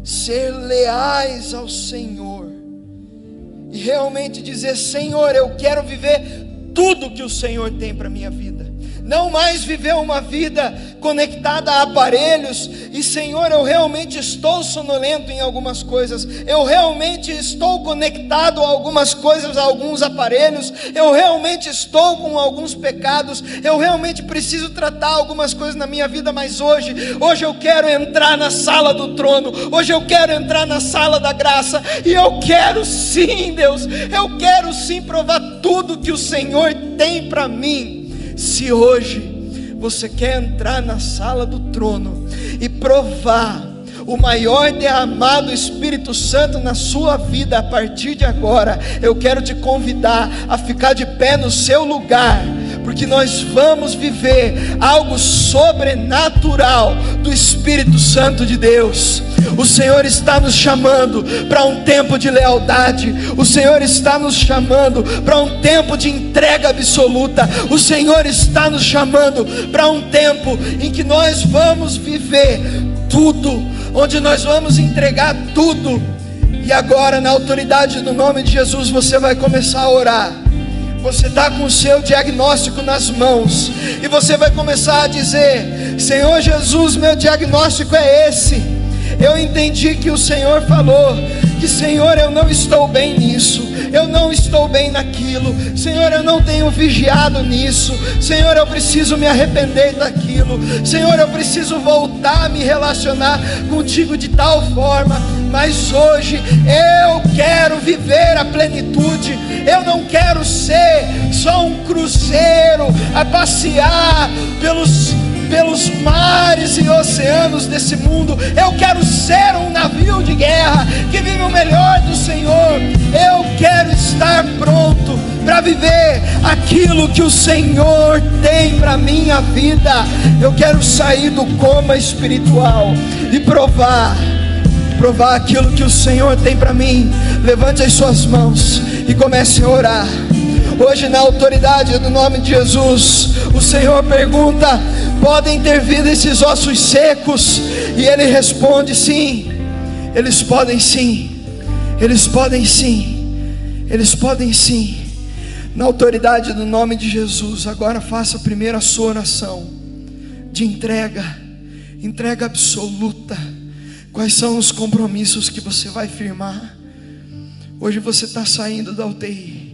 ser leais ao Senhor e realmente dizer: Senhor, eu quero viver tudo que o Senhor tem para a minha vida. não mais viver uma vida conectada a aparelhos. E Senhor, eu realmente estou sonolento em algumas coisas, eu realmente estou conectado a algumas coisas, a alguns aparelhos, eu realmente estou com alguns pecados, eu realmente preciso tratar algumas coisas na minha vida. Mas hoje eu quero entrar na sala do trono, hoje eu quero entrar na sala da graça, e eu quero sim, Deus, eu quero sim provar tudo que o Senhor tem para mim. Se hoje você quer entrar na sala do trono e provar o maior derramado Espírito Santo na sua vida a partir de agora, eu quero te convidar a ficar de pé no seu lugar, porque nós vamos viver algo sobrenatural do Espírito Santo de Deus. O Senhor está nos chamando para um tempo de lealdade, o Senhor está nos chamando para um tempo de entrega absoluta, o Senhor está nos chamando para um tempo em que nós vamos viver tudo, onde nós vamos entregar tudo. E agora, na autoridade do nome de Jesus, você vai começar a orar. Você está com o seu diagnóstico nas mãos, e você vai começar a dizer: Senhor Jesus, meu diagnóstico é esse. Eu entendi que o Senhor falou que, Senhor, eu não estou bem nisso, eu não estou bem naquilo, Senhor, eu não tenho vigiado nisso, Senhor, eu preciso me arrepender daquilo, Senhor, eu preciso voltar a me relacionar contigo de tal forma. Mas hoje eu quero viver a plenitude, eu não quero ser só um cruzeiro a passear pelos mares e oceanos desse mundo. Eu quero ser um navio de guerra que vive o melhor do Senhor. Eu quero estar pronto para viver aquilo que o Senhor tem para minha vida. Eu quero sair do coma espiritual e provar aquilo que o Senhor tem para mim. Levante as suas mãos e comece a orar. Hoje, na autoridade do nome de Jesus, o Senhor pergunta: podem ter vida esses ossos secos? E Ele responde: sim, eles podem sim, eles podem sim, eles podem sim. Na autoridade do nome de Jesus, agora faça primeiro a sua oração de entrega absoluta. Quais são os compromissos que você vai firmar? Hoje você está saindo da UTI.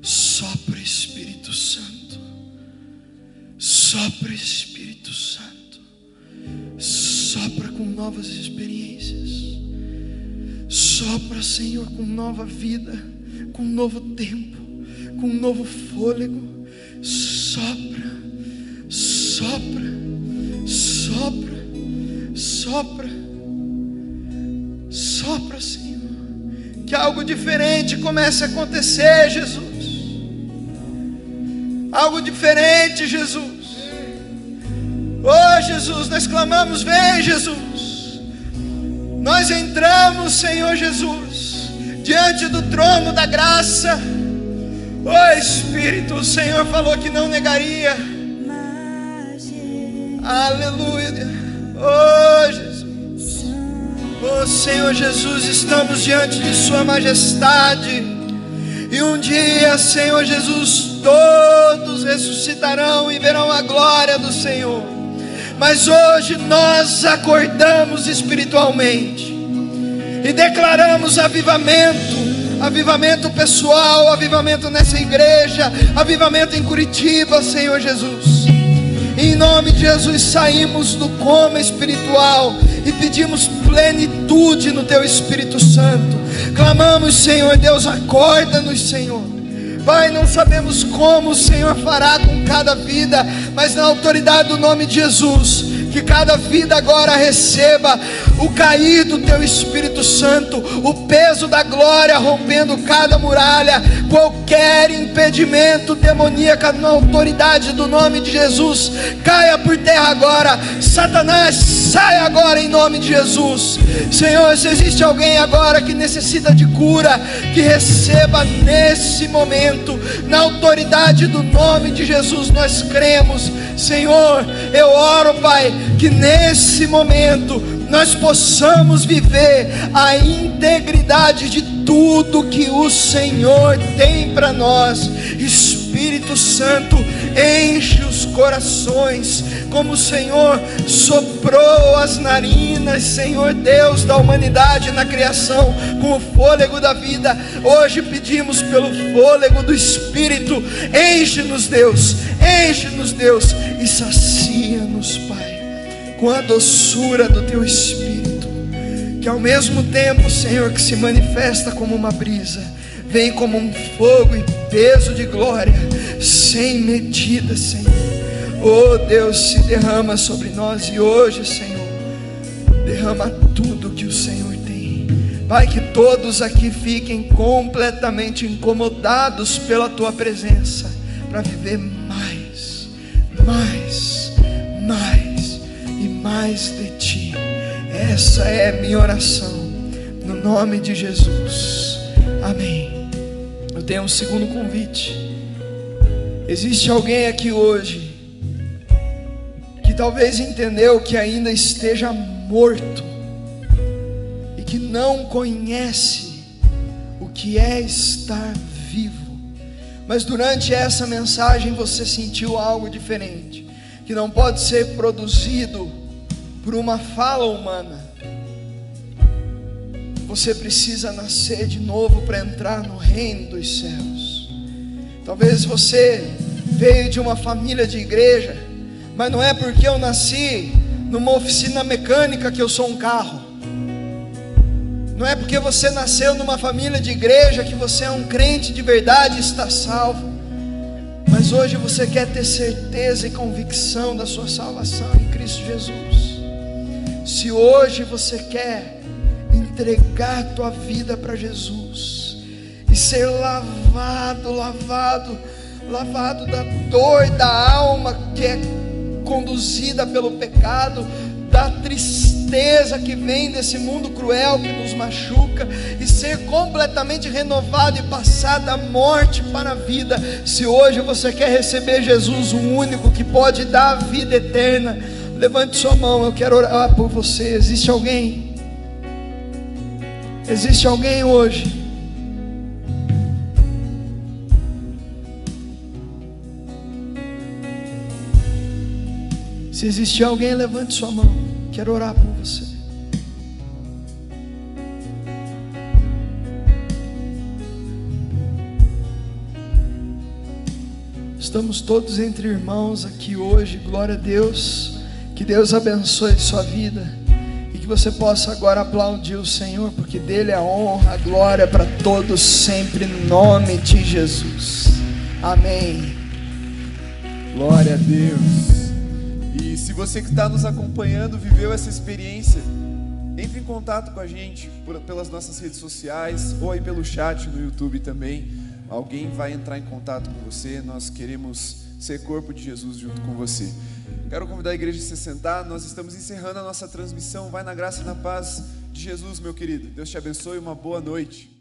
Sopra, Espírito Santo. Sopra, Espírito Santo. Sopra com novas experiências. Sopra, Senhor, com nova vida, com novo tempo, com novo fôlego. Sopra, sopra, sopra, sopra, sopra, Senhor. Que algo diferente comece a acontecer, Jesus. Algo diferente, Jesus. Oh, Jesus, nós clamamos: vem, Jesus. Nós entramos, Senhor Jesus, diante do trono da graça. Oh, Espírito, o Senhor falou que não negaria. Aleluia. Oh, Jesus. Oh, Senhor Jesus, estamos diante de Sua majestade. E um dia, Senhor Jesus, todos ressuscitarão e verão a glória do Senhor. Mas hoje nós acordamos espiritualmente e declaramos avivamento pessoal, avivamento nessa igreja, avivamento em Curitiba, Senhor Jesus. Em nome de Jesus, saímos do coma espiritual e pedimos plenitude no Teu Espírito Santo. Clamamos, Senhor Deus, acorda-nos, Senhor. Pai, não sabemos como o Senhor fará com cada vida, mas na autoridade do nome de Jesus, que cada vida agora receba o cair do Teu Espírito Santo, o peso da glória rompendo cada muralha, qualquer impedimento demoníaco na autoridade do nome de Jesus, caia por terra agora. Satanás, sai agora em nome de Jesus. Senhor, se existe alguém agora que necessita de cura, que receba nesse momento, na autoridade do nome de Jesus, nós cremos. Senhor, eu oro, Pai, que nesse momento nós possamos viver a integridade de tudo que o Senhor tem para nós. Espírito Santo, enche os corações, como o Senhor soprou as narinas, Senhor Deus da humanidade na criação, com o fôlego da vida. Hoje pedimos pelo fôlego do Espírito, enche-nos Deus, e sacia-nos, Pai, com a doçura do Teu Espírito, que ao mesmo tempo, Senhor, que se manifesta como uma brisa, vem como um fogo e peso de glória, sem medida, Senhor. Oh Deus, se derrama sobre nós, e hoje, Senhor, derrama tudo que o Senhor tem. Pai, que todos aqui fiquem completamente incomodados pela Tua presença, para viver mais e mais de Ti. Essa é a minha oração, no nome de Jesus, amém. Eu tenho um segundo convite. Existe alguém aqui hoje que talvez entendeu que ainda esteja morto e que não conhece o que é estar vivo, mas durante essa mensagem você sentiu algo diferente, que não pode ser produzido por uma fala humana. Você precisa nascer de novo para entrar no reino dos céus. Talvez você veio de uma família de igreja, mas não é porque eu nasci numa oficina mecânica que eu sou um carro. Não é porque você nasceu numa família de igreja que você é um crente de verdade e está salvo. Mas hoje você quer ter certeza e convicção da sua salvação em Cristo Jesus. Se hoje você quer entregar a tua vida para Jesus e ser lavado da dor da alma que é conduzida pelo pecado, da tristeza que vem desse mundo cruel que nos machuca, e ser completamente renovado e passar da morte para a vida. Se hoje você quer receber Jesus, o único que pode dar a vida eterna, levante sua mão, eu quero orar por você. Existe alguém? Existe alguém hoje? Se existir alguém, levante sua mão. Quero orar por você. Estamos todos entre irmãos aqui hoje. Glória a Deus. Que Deus abençoe sua vida e que você possa agora aplaudir o Senhor, porque dele a honra, a glória para todos sempre, em nome de Jesus. Amém. Glória a Deus. E se você que está nos acompanhando viveu essa experiência, entre em contato com a gente pelas nossas redes sociais ou aí pelo chat no YouTube também. Alguém vai entrar em contato com você. Nós queremos ser corpo de Jesus junto com você. Quero convidar a igreja a se sentar. Nós estamos encerrando a nossa transmissão. Vai na graça e na paz de Jesus, meu querido. Deus te abençoe, uma boa noite.